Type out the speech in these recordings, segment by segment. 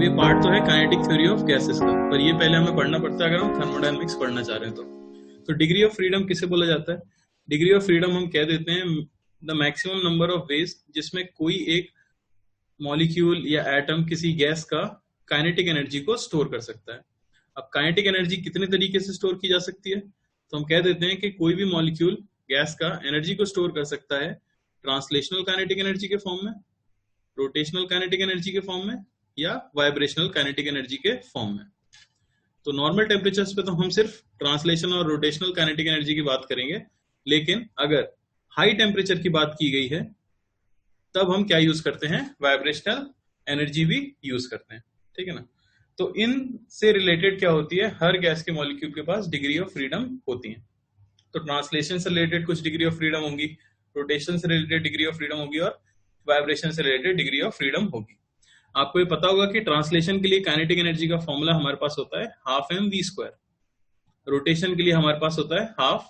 अब ये पार्ट तो है काइनेटिक थ्योरी ऑफ गैसेस का, पर ये पहले हमें पढ़ना पड़ता है अगर हम थर्मोडायनेमिक्स पढ़ना चाह रहे हैं तो डिग्री ऑफ फ्रीडम किसे बोला जाता है? डिग्री ऑफ फ्रीडम हम कह देते हैं the maximum number of ways जिसमें कोई एक मॉलिक्यूल या एटम किसी गैस का काइनेटिक एनर्जी को स्टोर कर सकता है। अब काइनेटिक एनर्जी कितने तरीके से स्टोर की जा सकती है? तो हम कह देते हैं कि कोई भी मॉलिक्यूल गैस का एनर्जी को स्टोर कर सकता है ट्रांसलेशनल काइनेटिक एनर्जी के फॉर्म में, रोटेशनल काइनेटिक एनर्जी के फॉर्म में या वाइब्रेशनल काइनेटिक एनर्जी के फॉर्म में। तो नॉर्मल टेम्परेचर्स पे तो हम सिर्फ ट्रांसलेशनल और रोटेशनल काइनेटिक एनर्जी की बात करेंगे, लेकिन अगर हाई टेम्परेचर की बात की गई है तब हम क्या यूज करते हैं? वाइब्रेशनल एनर्जी भी यूज करते हैं, ठीक है ना। तो इन से रिलेटेड क्या होती है, हर गैस के मॉलिक्यूल के पास डिग्री ऑफ फ्रीडम होती है। तो ट्रांसलेशन से रिलेटेड कुछ डिग्री ऑफ फ्रीडम होगी, रोटेशन से रिलेटेड डिग्री ऑफ फ्रीडम होगी और वाइब्रेशन से रिलेटेड डिग्री ऑफ फ्रीडम होगी। आपको ये पता होगा कि ट्रांसलेशन के लिए काइनेटिक एनर्जी का फॉर्मूला हमारे पास होता है half M V square, rotation के लिए हमारे पास होता है हाफ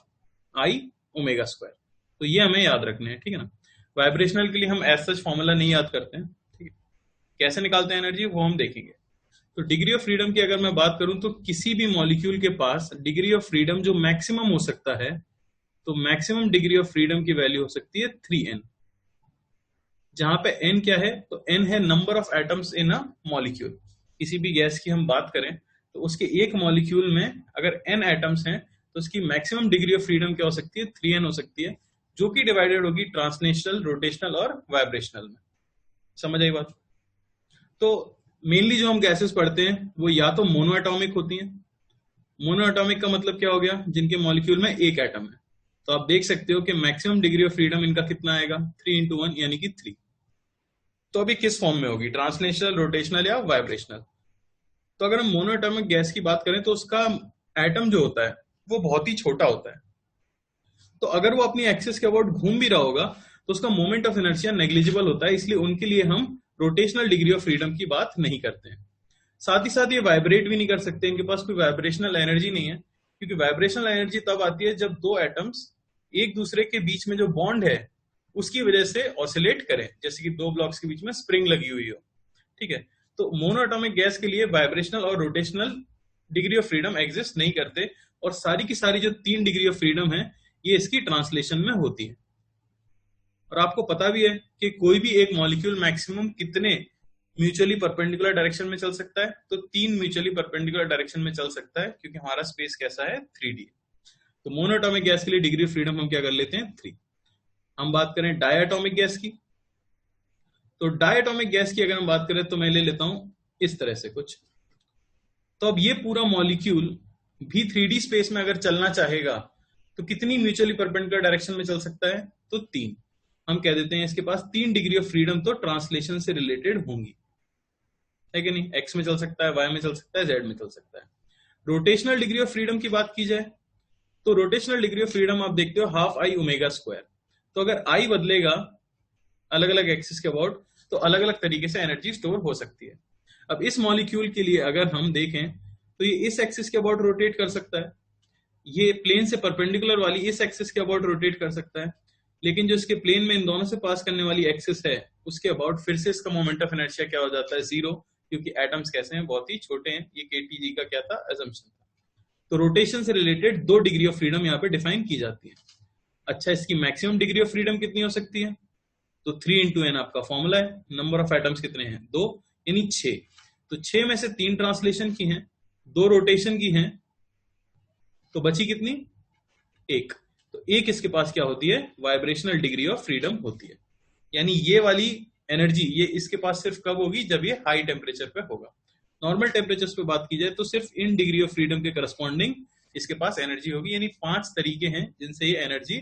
आई ओमेगा स्क्वायर। तो ये हमें याद रखने हैं, ठीक है ना। वाइब्रेशनल के लिए हम एज सच फॉर्मूला नहीं याद करते हैं, ठीक है। कैसे निकालते हैं एनर्जी वो हम देखेंगे। तो डिग्री ऑफ फ्रीडम की अगर मैं बात करूं तो किसी भी मॉलिक्यूल के पास डिग्री ऑफ फ्रीडम जो मैक्सिमम हो सकता है, तो मैक्सिमम डिग्री ऑफ फ्रीडम की वैल्यू हो सकती है 3n, जहां पे n क्या है? तो n है number of atoms in a molecule. किसी भी गैस की हम बात करें तो उसके एक मॉलिक्यूल में अगर n एटम्स हैं तो उसकी मैक्सिमम डिग्री ऑफ फ्रीडम क्या हो सकती है? 3n हो सकती है, जो कि डिवाइडेड होगी ट्रांसलेशनल, रोटेशनल और वाइब्रेशनल में। समझ आई बात? तो मेनली जो हम गैसेस पढ़ते हैं वो या तो मोनो एटॉमिक होती हैं। मोनो एटॉमिक का मतलब क्या हो गया? जिनके मॉलिक्यूल में एक एटम है। तो आप देख सकते हो कि मैक्सिमम डिग्री ऑफ फ्रीडम इनका कितना आएगा? 3 into 1 यानी कि 3। तो अभी किस फॉर्म में होगी? ट्रांसलेशनल, रोटेशनल या वाइब्रेशनल? तो अगर हम मोनो एटॉमिक गैस की बात करें तो उसका एटम जो होता है वो बहुत ही छोटा होता है। तो अगर वो अपनी एक्सिस के अबाउट घूम भी रहा होगा तो उसका मोमेंट ऑफ इनर्शिया नेग्लिजिबल होता है, इसलिए उनके लिए हम रोटेशनल डिग्री ऑफ फ्रीडम की बात नहीं करते हैं। साथ ही साथ ये वाइब्रेट भी नहीं कर सकते, इनके पास कोई वाइब्रेशनल एनर्जी नहीं है, क्योंकि वाइब्रेशनल एनर्जी तब आती है जब दो एटम्स एक दूसरे के बीच में जो बॉन्ड है उसकी वजह से ऑसिलेट करें, जैसे कि दो ब्लॉक्स के बीच में स्प्रिंग लगी हुई हो, ठीक है। तो मोनो एटॉमिक गैस के लिए वाइब्रेशनल और rotational degree of freedom exist नहीं करते, और सारी की सारी जो 3 डिग्री ऑफ फ्रीडम है ये इसकी ट्रांसलेशन में होती है। और आपको पता भी है कि कोई भी एक मॉलिक्यूल मैक्सिमम कितने म्यूचुअली परपेंडिकुलर डायरेक्शन में चल सकता है? तो 3 म्यूचुअली परपेंडिकुलर डायरेक्शन में चल सकता है, क्योंकि हमारा स्पेस कैसा है? 3D। तो मोनोएटॉमिक गैस के लिए डिग्री ऑफ फ्रीडम हम क्या कर लेते हैं? 3। हम बात करें डायटॉमिक गैस की, तो डायटॉमिक गैस की अगर हम बात करें तो मैं ले लेता हूं इस तरह से कुछ। तो अब ये पूरा मॉलिक्यूल भी 3D स्पेस में अगर चलना चाहेगा तो कितनी म्यूचुअली परपेंडिकुलर डायरेक्शन में चल सकता है? तो 3। हम कह देते हैं इसके पास 3 डिग्री ऑफ फ्रीडम तो ट्रांसलेशन से रिलेटेड होंगी, है कि नहीं? एक्स में चल सकता है, वाई में चल सकता है, जेड में चल सकता है। रोटेशनल डिग्री ऑफ फ्रीडम की बात की जाए तो रोटेशनल डिग्री ऑफ फ्रीडम आप देखते हो हाफ आई ओमेगा स्क्वायर। तो अगर आई बदलेगा अलग अलग एक्सिस के अबाउट तो अलग अलग तरीके से एनर्जी स्टोर हो सकती है। अब इस मॉलिक्यूल के लिए अगर हम देखें तो ये इस एक्सिस के अबाउट रोटेट कर सकता है, ये प्लेन से परपेंडिकुलर वाली इस एक्सिस के अबाउट रोटेट कर सकता है, लेकिन जो इसके प्लेन में इन दोनों से पास करने वाली एक्सिस है उसके अबाउट फिर से इसका मोमेंट ऑफ इनर्शिया क्या हो जाता है? 0, क्योंकि एटम्स कैसे हैं? बहुत ही छोटे हैं। ये केटीजी का क्या था? असम्पशन था। तो रोटेशन से रिलेटेड 2 डिग्री ऑफ फ्रीडम यहाँ पे डिफाइन की जाती है। अच्छा, इसकी मैक्सिमम डिग्री ऑफ फ्रीडम कितनी हो सकती है? तो 3 into n आपका फॉर्मूला है। नंबर ऑफ एटम्स कितने हैं? 2, यानी 6। तो 6 में से 3 ट्रांसलेशन की हैं, 2 रोटेशन की हैं, तो बची कितनी? 1। तो 1 इसके पास क्या होती है? वाइब्रेशनल डिग्री ऑफ फ्रीडम होती है। यानी ये वाली एनर्जी ये इसके पास सिर्फ कब होगी? जब ये हाई टेम्परेचर पे होगा। नॉर्मल टेम्परेचर पे बात की जाए तो सिर्फ इन डिग्री ऑफ फ्रीडम के करस्पॉन्डिंग इसके पास एनर्जी होगी। यानी 5 तरीके हैं जिनसे ये एनर्जी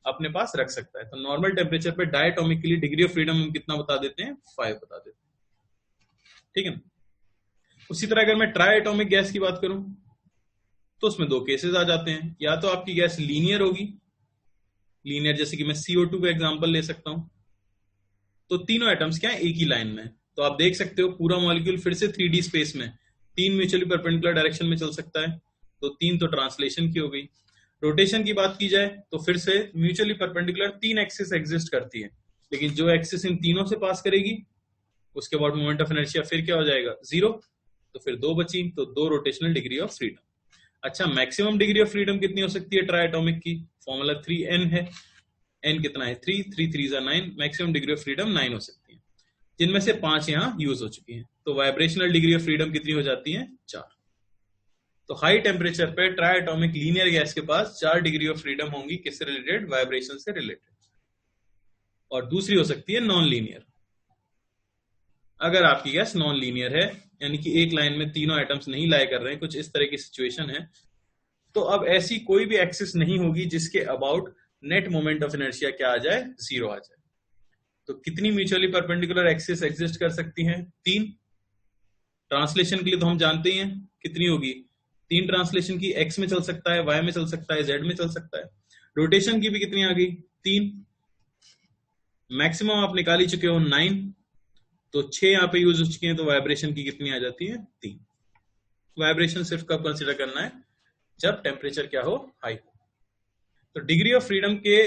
अपने पास रख सकता है। तो नॉर्मल टेम्परेचर पे डायटॉमिक के लिए डिग्री ऑफ फ्रीडम हम कितना बता देते हैं? 5 बता देते हैं, ठीक है ना। उसी तरह अगर मैं ट्राई एटॉमिक गैस की बात करूं तो उसमें 2 केसेस आ जाते हैं। या तो आपकी गैस लीनियर होगी, लीनियर जैसे कि मैं CO2 का एग्जांपल ले सकता हूं, तो तीनों एटम्स क्या है? एक ही लाइन में। तो आप देख सकते हो पूरा मॉलिक्यूल फिर से 3D स्पेस में 3 म्यूचुअली परपेंडिकुलर डायरेक्शन में चल सकता है। तो 3 तो ट्रांसलेशन की हो गई। रोटेशन की बात की जाए तो फिर से म्यूचुअली परपेंडिकुलर 3 एक्सिस एग्जिस्ट करती है, लेकिन जो एक्सिस इन तीनों से पास करेगी उसके बाद मोमेंट ऑफ इनर्शिया फिर क्या हो जाएगा 0, तो फिर 2 बची, तो 2 रोटेशनल डिग्री ऑफ फ्रीडम। अच्छा, मैक्सिमम डिग्री ऑफ फ्रीडम कितनी हो सकती है ट्राई एटॉमिक की? फॉर्मूला 3n है, n कितना है 3, 3 3 9, मैक्सिमम डिग्री ऑफ फ्रीडम 9 हो सकती है, जिनमें से 5 यहाँ यूज हो चुकी हैं, तो वाइब्रेशनल डिग्री ऑफ फ्रीडम कितनी हो जाती है 4। तो हाई टेम्परेचर पे ट्राई एटॉमिक लीनियर गैस के पास 4 डिग्री ऑफ फ्रीडम होंगी, किससे रिलेटेड? वाइब्रेशन से रिलेटेड। और दूसरी हो सकती है नॉन लीनियर। अगर आपकी गैस नॉन लीनियर है, यानी कि एक लाइन में तीनों एटम्स नहीं लाई कर रहे हैं, कुछ इस तरह की सिचुएशन है, तो अब ऐसी कोई भी एक्सिस नहीं होगी जिसके about net moment of inertia क्या आ जाए? 0 आ जाए। तो कितनी म्यूचुअली परपेंडिकुलर एक्सिस एग्जिस्ट कर सकती हैं? 3। ट्रांसलेशन के लिए तो हम जानते ही हैं कितनी होगी, 3 ट्रांसलेशन की, एक्स में चल सकता है, वाई में चल सकता है, जेड में चल सकता है। रोटेशन की भी कितनी आ गई? 3। मैक्सिमम आप निकाल ही चुके हो 9, तो 6 यहाँ पे यूज हो चुके हैं, तो वाइब्रेशन की कितनी आ जाती है? 3। वाइब्रेशन सिर्फ कब कंसिडर करना है? जब टेम्परेचर क्या हो? हाई हो। तो डिग्री ऑफ फ्रीडम के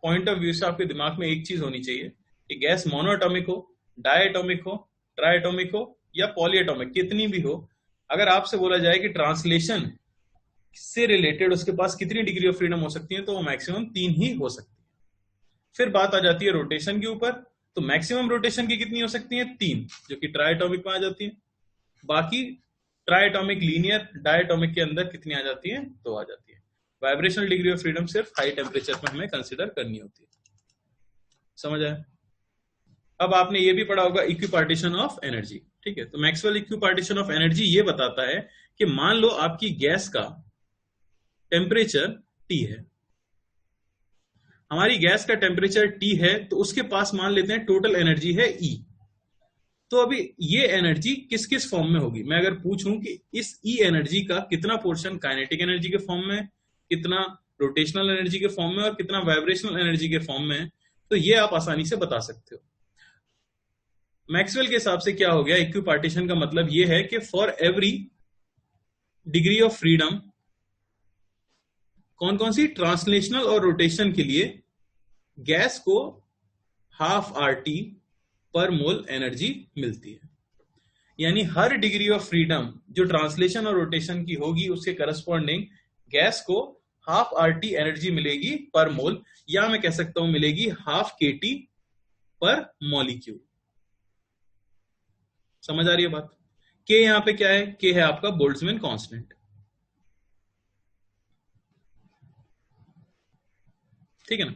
पॉइंट ऑफ व्यू से आपके दिमाग में एक चीज होनी चाहिए कि गैस मोनोएटॉमिक हो, डायएटॉमिक हो, ट्राइएटॉमिक हो या पॉलीएटॉमिक, कितनी भी हो, अगर आपसे बोला जाए कि ट्रांसलेशन से रिलेटेड उसके पास कितनी डिग्री ऑफ फ्रीडम हो सकती है, तो वो मैक्सिमम 3 ही हो सकती है। फिर बात आ जाती है रोटेशन के ऊपर, तो मैक्सिमम रोटेशन की कितनी हो सकती है? 3, जो कि ट्राइएटॉमिक में आ जाती है। बाकी ट्राइएटॉमिक, लीनियर, डायएटॉमिक के अंदर कितनी आ जाती है? 2 आ जाती है। वाइब्रेशनल डिग्री ऑफ फ्रीडम सिर्फ हाई टेम्परेचर पर हमें कंसिडर करनी होती है। समझ आया? अब आपने ये भी पढ़ा होगा इक्विपार्टीशन ऑफ एनर्जी, ठीक है? तो मैक्सवेल इक्विपार्टीशन ऑफ एनर्जी ये बताता है कि मान लो आपकी गैस का टेम्परेचर T है, हमारी गैस का टेम्परेचर T है, तो उसके पास मान लेते हैं टोटल एनर्जी है E। तो अभी ये एनर्जी किस किस फॉर्म में होगी? मैं अगर पूछूं कि इस E एनर्जी का कितना पोर्शन काइनेटिक एनर्जी के फॉर्म में, कितना रोटेशनल एनर्जी के फॉर्म में और कितना वाइब्रेशनल एनर्जी के फॉर्म में, तो ये आप आसानी से बता सकते हो। मैक्सवेल के हिसाब से क्या हो गया, इक्विपार्टीशन का मतलब ये है कि for every degree of freedom कौन कौन सी ट्रांसलेशनल और रोटेशन के लिए गैस को ½ RT पर मोल एनर्जी मिलती है। यानी हर डिग्री ऑफ फ्रीडम जो ट्रांसलेशन और रोटेशन की होगी उसके करस्पॉन्डिंग गैस को ½ RT एनर्जी मिलेगी पर मोल, या मैं कह सकता हूं मिलेगी ½ kT पर मॉलिक्यूल। समझ आ रही है बात? के यहां पे क्या है? के है आपका बोल्ट्जमैन कांस्टेंट, ठीक है ना?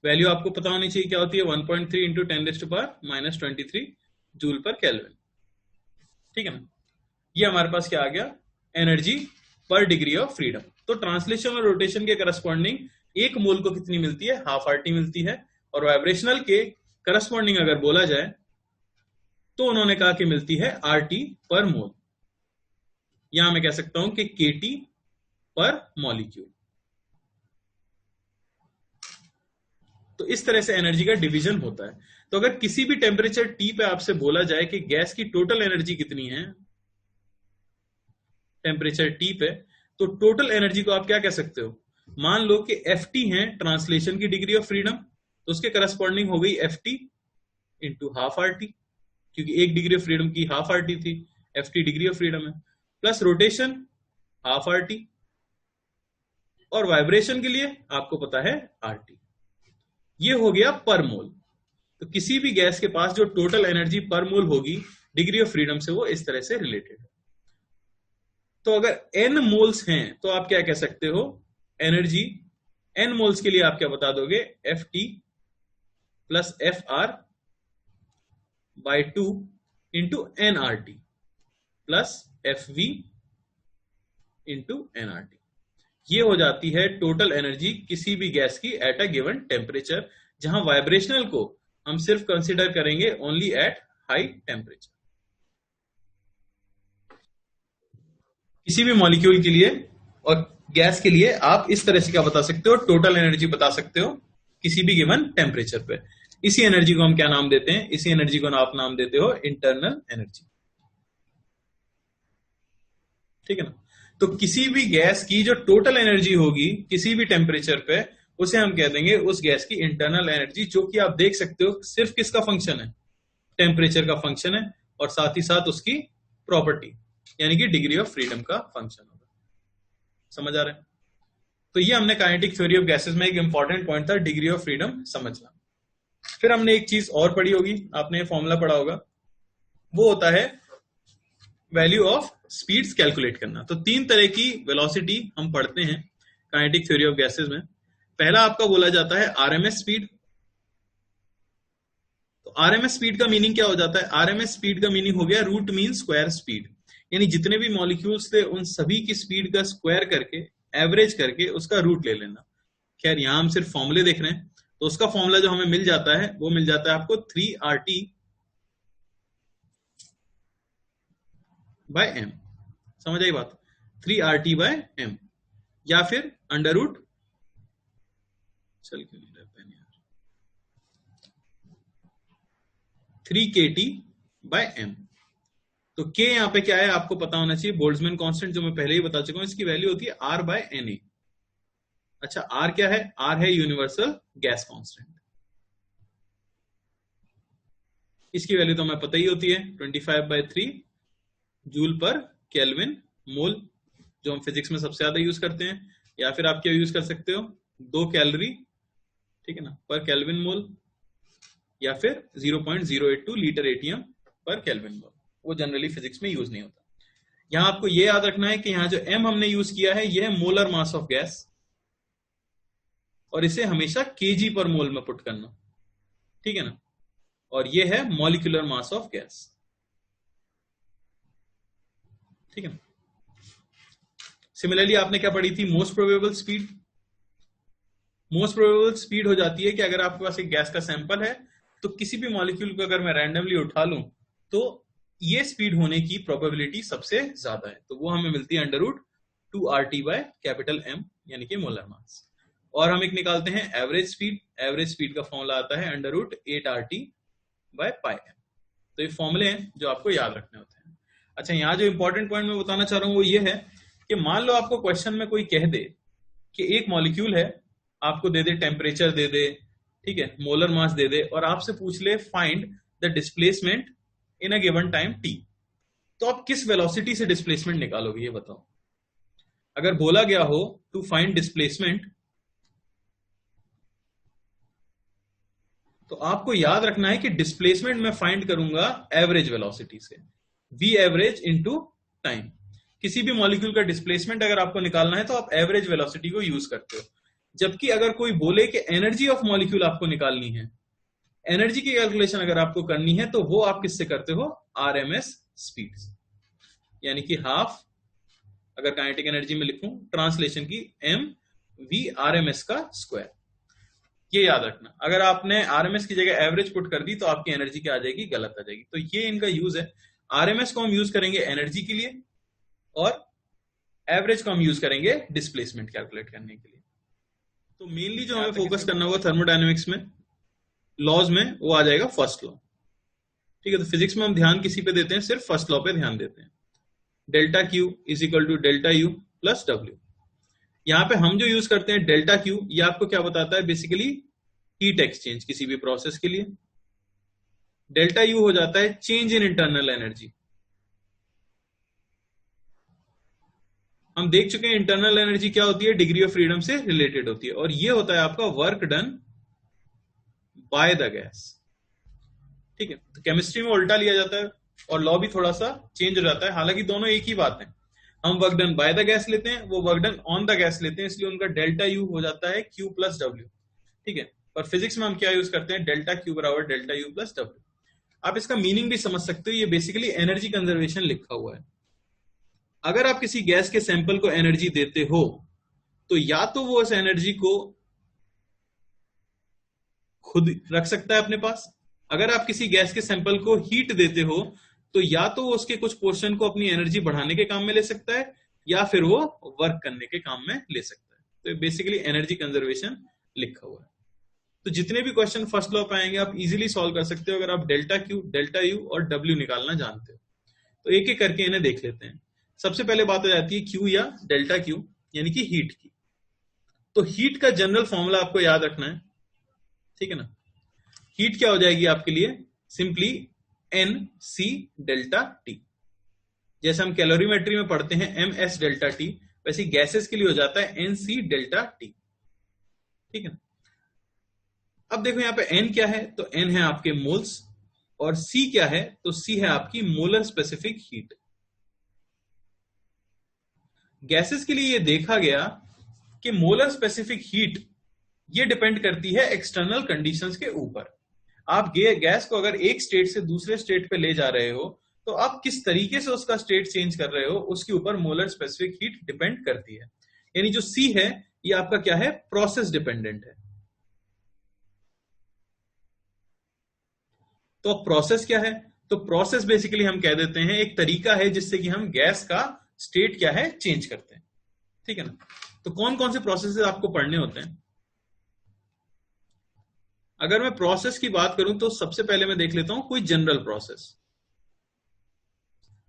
वैल्यू आपको पता होनी चाहिए क्या होती है, 1.3 इंटू 10⁻⁻23 जूल पर केल्विन, ठीक है ना? ये हमारे पास क्या आ गया? एनर्जी पर डिग्री ऑफ फ्रीडम। तो ट्रांसलेशन और रोटेशन के करस्पॉन्डिंग एक मोल को कितनी मिलती है? ½ RT मिलती है। और वाइब्रेशनल के करस्पॉन्डिंग अगर बोला जाए तो उन्होंने कहा कि मिलती है RT पर मोल। यहां मैं कह सकता हूं कि KT पर मॉलिक्यूल। तो इस तरह से एनर्जी का डिवीजन होता है। तो अगर किसी भी टेम्परेचर T पे आपसे बोला जाए कि गैस की टोटल एनर्जी कितनी है टेम्परेचर T पे, तो टोटल एनर्जी को आप क्या कह सकते हो? मान लो कि FT है ट्रांसलेशन की डिग्री ऑफ फ्रीडम, तो उसके करस्पॉन्डिंग हो गई FT इंटू ½ RT, क्योंकि एक डिग्री ऑफ फ्रीडम की ½ RT थी, FT डिग्री ऑफ फ्रीडम है, प्लस रोटेशन ½ RT, और वाइब्रेशन के लिए आपको पता है RT। ये हो गया पर मोल। तो किसी भी गैस के पास जो टोटल एनर्जी पर मोल होगी डिग्री ऑफ फ्रीडम से, वो इस तरह से रिलेटेड है। तो अगर n मोल्स हैं तो आप क्या कह सकते हो? एनर्जी n मोल्स के लिए आप क्या बता दोगे? FT plus FR by 2 into nRT plus FV into nRT। ये हो जाती है टोटल एनर्जी किसी भी गैस की एट अ गिवन टेम्परेचर, जहां वाइब्रेशनल को हम सिर्फ कंसीडर करेंगे ओनली एट हाई टेम्परेचर। किसी भी मॉलिक्यूल के लिए और गैस के लिए आप इस तरह से क्या बता सकते हो? टोटल एनर्जी बता सकते हो किसी भी गिवन टेम्परेचर पे। इसी एनर्जी को हम क्या नाम देते हैं? इसी एनर्जी को आप नाम देते हो इंटरनल एनर्जी, ठीक है ना? तो किसी भी गैस की जो टोटल एनर्जी होगी किसी भी टेम्परेचर पे, उसे हम कह देंगे उस गैस की इंटरनल एनर्जी, जो कि आप देख सकते हो सिर्फ किसका फंक्शन है? टेम्परेचर का फंक्शन है और साथ ही साथ उसकी प्रॉपर्टी यानी कि डिग्री ऑफ फ्रीडम का फंक्शन होगा। समझ आ रहा है? तो ये हमने काइनेटिक थ्योरी ऑफ गैसेस में एक इंपॉर्टेंट पॉइंट था, डिग्री ऑफ फ्रीडम समझना। फिर हमने एक चीज और पढ़ी होगी, आपने फॉर्मूला पढ़ा होगा, वो होता है वैल्यू ऑफ स्पीड्स कैलकुलेट करना। तो 3 तरह की वेलोसिटी हम पढ़ते हैं काइनेटिक थ्योरी ऑफ गैसेस में। पहला आपका बोला जाता है आरएमएस स्पीड। तो आरएमएस स्पीड का मीनिंग क्या हो जाता है? आरएमएस स्पीड का मीनिंग हो गया रूट मीन स्क्वायर स्पीड, यानी जितने भी मॉलिक्यूल्स थे उन सभी की स्पीड का स्क्वायर करके, एवरेज करके उसका रूट ले लेना। खैर यहां हम सिर्फ फॉर्मूले देख रहे हैं, तो उसका फॉर्मूला जो हमें मिल जाता है वो मिल जाता है आपको 3RT बाय एम। समझ आई बात? 3RT बाय एम, या फिर अंडर रूट, चल क्यों नहीं रहता है यार, 3KT बाय एम। तो K यहां पे क्या है आपको पता होना चाहिए, बोल्ट्जमैन कांस्टेंट जो मैं पहले ही बता चुका हूं, इसकी वैल्यू होती है R बाय Na। अच्छा R क्या है? R है यूनिवर्सल गैस कांस्टेंट, इसकी वैल्यू तो हमें पता ही होती है 25/3 जूल पर केल्विन मोल, जो हम फिजिक्स में सबसे ज्यादा यूज करते हैं। या फिर आप क्या यूज कर सकते हो, 2 कैलोरी, ठीक है ना, पर केल्विन मोल, या फिर 0.082 लीटर एटीएम पर केल्विन मोल। वो जनरली फिजिक्स में यूज नहीं होता। यहां आपको ये याद रखना है कि यहां जो m हमने यूज किया है यह है मोलर मास ऑफ गैस, और इसे हमेशा kg पर मोल में पुट करना, ठीक है ना, और ये है मॉलिक्यूलर मास ऑफ गैस, ठीक है ना। सिमिलरली आपने क्या पढ़ी थी, most probable speed. Most probable speed हो जाती है कि अगर आपके पास एक गैस का सैंपल है तो किसी भी मॉलिक्यूल को अगर मैं रैंडमली उठा लूं तो ये स्पीड होने की प्रोबेबिलिटी सबसे ज्यादा है, तो वो हमें मिलती है under root 2RT by capital M, यानी कि मोलर मास। और हम एक निकालते हैं एवरेज स्पीड। एवरेज स्पीड का फॉर्मूला आता है under root 8RT by pi M। तो ये फॉर्मूले हैं जो आपको याद रखने होते हैं। अच्छा यहाँ जो इंपॉर्टेंट पॉइंट मैं बताना चाह रहा हूं वो ये है कि मान लो आपको क्वेश्चन में कोई कह दे कि एक मॉलिक्यूल है, आपको दे दे टेम्परेचर दे दे, ठीक है, मोलर मास दे दे, और आपसे पूछ ले find the displacement in a given time t, तो आप किस वेलोसिटी से डिस्प्लेसमेंट निकालोगे ये बताओ। अगर बोला गया हो टू फाइंड डिस्प्लेसमेंट, तो आपको याद रखना है कि डिस्प्लेसमेंट मैं फाइंड करूंगा एवरेज वेलोसिटी से, v एवरेज इनटू टाइम। किसी भी मॉलिक्यूल का डिस्प्लेसमेंट अगर आपको निकालना है तो आप एवरेज वेलोसिटी को यूज करते हो। जबकि अगर कोई बोले कि एनर्जी ऑफ मॉलिक्यूल आपको निकालनी है, एनर्जी की कैलकुलेशन अगर आपको करनी है, तो वो आप किससे करते हो, आरएमएस स्पीड, यानी कि हाफ, अगर काइनेटिक एनर्जी में लिखूं ट्रांसलेशन की, एम वी आरएमएस का स्क्वायर। ये याद रखना, अगर आपने आरएमएस की जगह एवरेज पुट कर दी तो आपकी एनर्जी क्या आ जाएगी, गलत आ जाएगी। तो ये इनका यूज है। आरएमएस को हम यूज करेंगे एनर्जी के लिए और एवरेज को हम यूज करेंगे डिस्प्लेसमेंट कैलकुलेट करने के लिए। तो मेनली जो हमें फोकस करना होगा थर्मोडायनेमिक्स में लॉज में, वो आ जाएगा फर्स्ट लॉ, ठीक है। तो फिजिक्स में हम ध्यान किसी पे देते हैं, सिर्फ फर्स्ट लॉ पे ध्यान देते हैं, delta Q is equal to delta U plus W. यहां पे हम जो यूज करते हैं डेल्टा क्यू, ये आपको क्या बताता है, बेसिकली हीट एक्सचेंज किसी भी प्रोसेस के लिए। डेल्टा यू हो जाता है चेंज इन इंटरनल एनर्जी। हम देख चुके हैं इंटरनल एनर्जी क्या होती है, डिग्री ऑफ फ्रीडम से रिलेटेड होती है, और ये होता है आपका work done by the gas, ठीक है। तो केमिस्ट्री में उल्टा लिया जाता है और लॉ भी थोड़ा सा चेंज हो जाता है, हालांकि दोनों एक ही बात है। हम work done by the gas लेते हैं, वो work done on the gas लेते हैं, इसलिए उनका डेल्टा यू हो जाता है क्यू प्लस डब्ल्यू, ठीक है। पर फिजिक्स में हम क्या यूज करते हैं, डेल्टा क्यू बराबर डेल्टा यू प्लस डब्ल्यू। आप इसका मीनिंग भी समझ सकते हो, ये बेसिकली एनर्जी कंजर्वेशन लिखा हुआ है। अगर आप किसी गैस के सैंपल को एनर्जी देते हो तो या तो वो उस एनर्जी को खुद रख सकता है अपने पास, अगर आप किसी गैस के सैंपल को हीट देते हो तो या तो वो उसके कुछ पोर्शन को अपनी एनर्जी बढ़ाने के काम में ले सकता है, या फिर वो वर्क करने के काम में ले सकता है। तो बेसिकली एनर्जी कंजर्वेशन लिखा हुआ है। तो जितने भी क्वेश्चन फर्स्ट लॉ पे आएंगे आप इजीली सॉल्व कर सकते हो अगर आप डेल्टा क्यू, डेल्टा यू और डब्ल्यू निकालना जानते हो। तो एक एक करके इन्हें देख लेते हैं। सबसे पहले बात हो जाती है क्यू या डेल्टा क्यू, यानी कि हीट की। तो हीट का जनरल फॉर्मूला आपको याद रखना है, ठीक है ना। हीट क्या हो जाएगी आपके लिए, सिंपली NC डेल्टा T। जैसे हम कैलोरीमेट्री में पढ़ते हैं MS डेल्टा T, वैसे गैसेस के लिए हो जाता है NC डेल्टा T। ठीक है। अब देखो यहाँ पे N क्या है, तो N है आपके मोल्स, और C क्या है, तो C है आपकी मोलर स्पेसिफिक हीट। गैसेस के लिए ये देखा गया कि मोलर स्पेसिफिक हीट ये डिपेंड करती है एक्सटर्नल कंडीशंस के ऊपर। आप गैस को अगर एक स्टेट से दूसरे स्टेट पे ले जा रहे हो, तो आप किस तरीके से उसका स्टेट चेंज कर रहे हो, उसके ऊपर मोलर स्पेसिफिक हीट डिपेंड करती है। यानी जो C है ये आपका क्या है, प्रोसेस डिपेंडेंट है। तो प्रोसेस क्या है, तो प्रोसेस बेसिकली हम कह देते हैं एक तरीका है जिससे कि हम गैस का स्टेट क्या है, चेंज करते हैं। ठीक है ना। तो कौन कौन से प्रोसेसेस आपको पढ़ने होते हैं? अगर मैं प्रोसेस की बात करूं तो सबसे पहले मैं देख लेता हूं कोई जनरल प्रोसेस।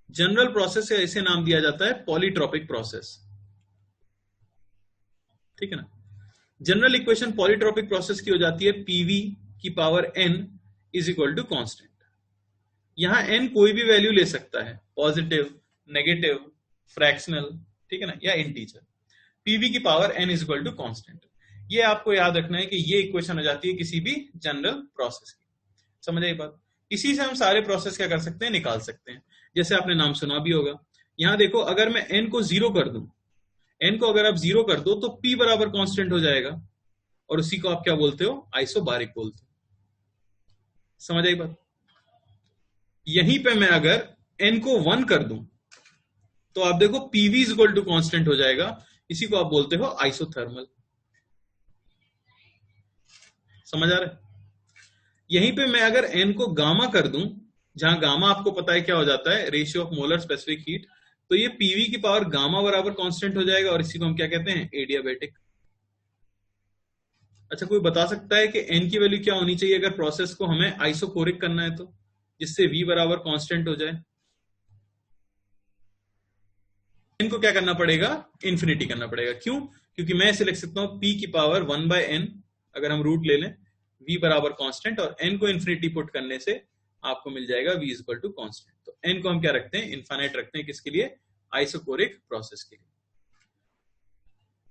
जनरल प्रोसेस का इसे नाम दिया जाता है पॉलीट्रॉपिक प्रोसेस। ठीक है ना। जनरल इक्वेशन पॉलीट्रॉपिक प्रोसेस की हो जाती है PV की power n is equal to constant. यहां n कोई भी वैल्यू ले सकता है, पॉजिटिव, नेगेटिव, फ्रैक्शनल, ठीक है ना, या इंटीजर। PV की power n is equal to constant. ये आपको याद रखना है कि ये इक्वेशन हो जाती है किसी भी जनरल प्रोसेस की। समझ आई बात? इसी से हम सारे प्रोसेस क्या कर सकते हैं, निकाल सकते हैं। जैसे आपने नाम सुना भी होगा, यहां देखो अगर मैं n को 0 कर दूं, n को अगर आप 0 कर दो तो P बराबर कांस्टेंट हो जाएगा, और उसी को आप क्या बोलते हो, आइसोबारिक बोलते हो। समझ आई बात? यहीं पे मैं अगर n को 1 कर दूं तो आप देखो PV is equal to constant हो जाएगा, इसी को आप बोलते हो आइसोथर्मल। समझ आ रहा है? यहीं पे मैं अगर n को गामा कर दूं, जहां गामा आपको पता है क्या हो जाता है, ratio of molar specific heat, तो ये PV की पावर गामा बराबर कांस्टेंट हो जाएगा, और इसी को हम क्या कहते हैं, एडियाबेटिक। अच्छा, कोई बता सकता है कि n की वैल्यू क्या होनी चाहिए अगर प्रोसेस को हमें आइसोकोरिक करना है, तो जिससे V बराबर कांस्टेंट हो जाए? n को क्या करना पड़ेगा, इन्फिनिटी करना पड़ेगा। क्यों? क्योंकि मैं इसे लिख सकता हूं P की पावर 1/n, अगर हम रूट ले लें, V बराबर कांस्टेंट, और n को इन्फिनिटी पुट करने से आपको मिल जाएगा V is equal to constant. तो n को हम क्या रखते हैं, इनफाइनाइट रखते हैं, किसके लिए, आइसोकोरिक प्रोसेस के लिए।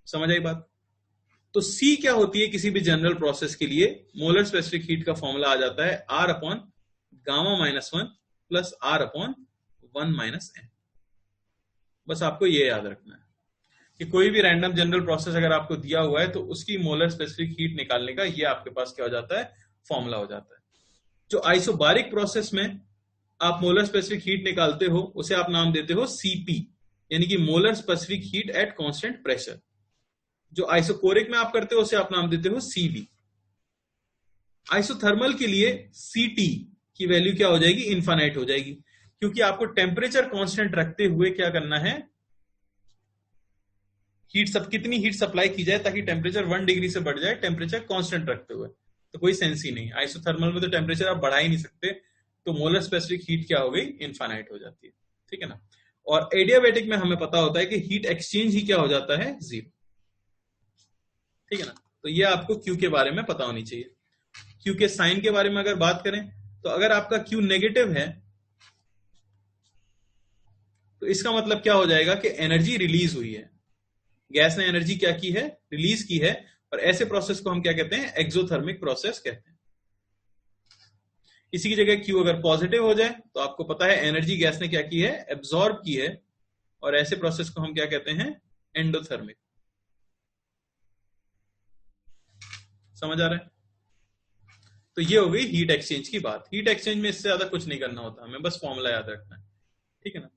समझ आई बात? तो C क्या होती है किसी भी जनरल प्रोसेस के लिए, मोलर स्पेसिफिक हीट का फॉर्मूला आ जाता है R upon gamma minus 1 plus R upon 1 minus n। बस आपको ये याद रखना है कि कोई भी रैंडम जनरल प्रोसेस अगर आपको दिया हुआ है तो उसकी मोलर स्पेसिफिक हीट निकालने का ये आपके पास क्या हो जाता है, फॉर्मूला हो जाता है। जो आइसोबारिक प्रोसेस में आप मोलर स्पेसिफिक हीट निकालते हो उसे आप नाम देते हो CP, यानी कि molar specific heat at constant pressure. जो आइसोकोरिक में आप करते हो उसे आप नाम देते हो CV। आइसोथर्मल के लिए CT की वैल्यू क्या हो जाएगी, इनफाइनाइट हो जाएगी, क्योंकि आपको टेम्परेचर कांस्टेंट रखते हुए क्या करना है, कितनी हीट सप्लाई की जाए ताकि टेम्परेचर 1 डिग्री से बढ़ जाए, टेम्परेचर कांस्टेंट रखते हुए, तो कोई सेंस ही नहीं। आइसोथर्मल में तो टेम्परेचर आप बढ़ा ही नहीं सकते, तो मोलर स्पेसिफिक हीट क्या हो गई, इनफाइनाइट हो जाती है। ठीक है ना। और एडियाबेटिक में हमें पता होता है कि हीट एक्सचेंज ही क्या हो जाता है, 0। ठीक है ना। तो ये आपको Q के बारे में पता होनी चाहिए। Q के साइन के बारे में अगर बात करें, तो अगर आपका Q नेगेटिव है तो इसका मतलब क्या हो जाएगा कि एनर्जी रिलीज हुई है, गैस ने एनर्जी क्या की है, रिलीज की है, और ऐसे प्रोसेस को हम क्या कहते हैं, एक्सोथर्मिक प्रोसेस कहते हैं। इसी की जगह Q अगर पॉजिटिव हो जाए तो आपको पता है एनर्जी गैस ने क्या की है, एब्जॉर्ब की है, और ऐसे प्रोसेस को हम क्या कहते हैं, एंडोथर्मिक। समझ आ रहा है? तो ये हो गई हीट एक्सचेंज की बात। हीट एक्सचेंज में इससे ज्यादा कुछ नहीं करना होता, हमें बस फॉर्मूला याद रखना है। ठीक है ना।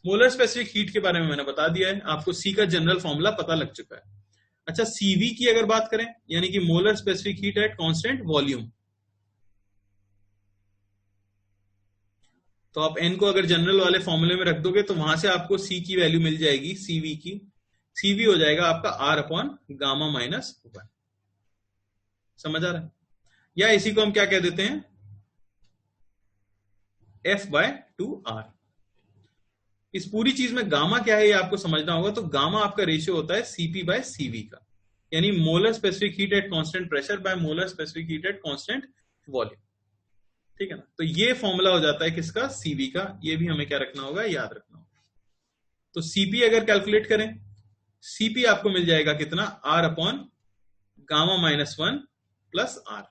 मोलर स्पेसिफिक हीट के बारे में मैंने बता दिया है, आपको C का जनरल फॉर्मूला पता लग चुका है। अच्छा, CV की अगर बात करें, यानी कि molar specific heat at constant volume, तो आप n को अगर जनरल वाले फॉर्मूले में रख दोगे तो वहां से आपको C की वैल्यू मिल जाएगी, CV की। CV हो जाएगा आपका R अपॉन गामा माइनस 1। समझ आ रहा है? या इसी को हम क्या कह देते हैं, F/2R। इस पूरी चीज में गामा क्या है ये आपको समझना होगा। तो गामा आपका रेशियो होता है CP/CV का, यानी molar specific heat at constant pressure by molar specific heat at constant volume. ठीक है ना। तो ये फॉर्मूला हो जाता है किसका, सीवी का। ये भी हमें क्या रखना होगा, याद रखना होगा। तो सीपी अगर कैलकुलेट करें, सीपी आपको मिल जाएगा कितना, R upon gamma minus one plus R,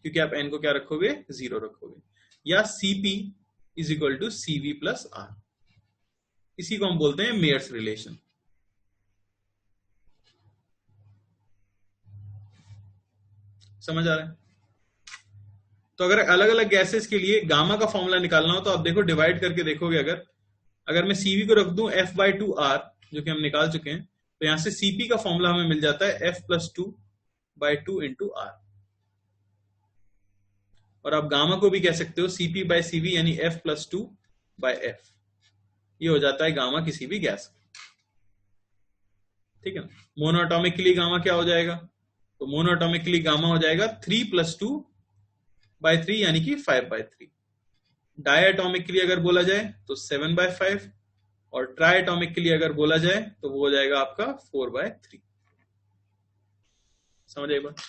क्योंकि आप एन को क्या रखोगे, 0 रखोगे, या CP is equal to CV plus R. इसी को हम बोलते हैं मेयर्स रिलेशन। समझ आ रहा है। तो अगर अलग अलग गैसेस के लिए गामा का फॉर्मूला निकालना हो तो आप देखो, डिवाइड करके देखोगे, अगर मैं सीवी को रख दूं एफ बाई टू आर, जो कि हम निकाल चुके हैं, तो यहां से सीपी का फॉर्मूला हमें मिल जाता है F plus two by two into R. और आप गामा को भी कह सकते हो सीपी बाई सीवी, यानी F plus two by F. ये हो जाता है गामा किसी भी गैस का। ठीक है ना। मोनोएटॉमिकली गामा क्या हो जाएगा, तो मोनोएटॉमिकली गामा हो जाएगा 3 प्लस टू बाई थ्री, यानी कि 5 बाई थ्री। डायटॉमिक के लिए अगर बोला जाए तो 7 बाय 5, और ट्राइटॉमिक के लिए अगर बोला जाए तो वो हो जाएगा आपका 4 बाय 3। समझ आए बात।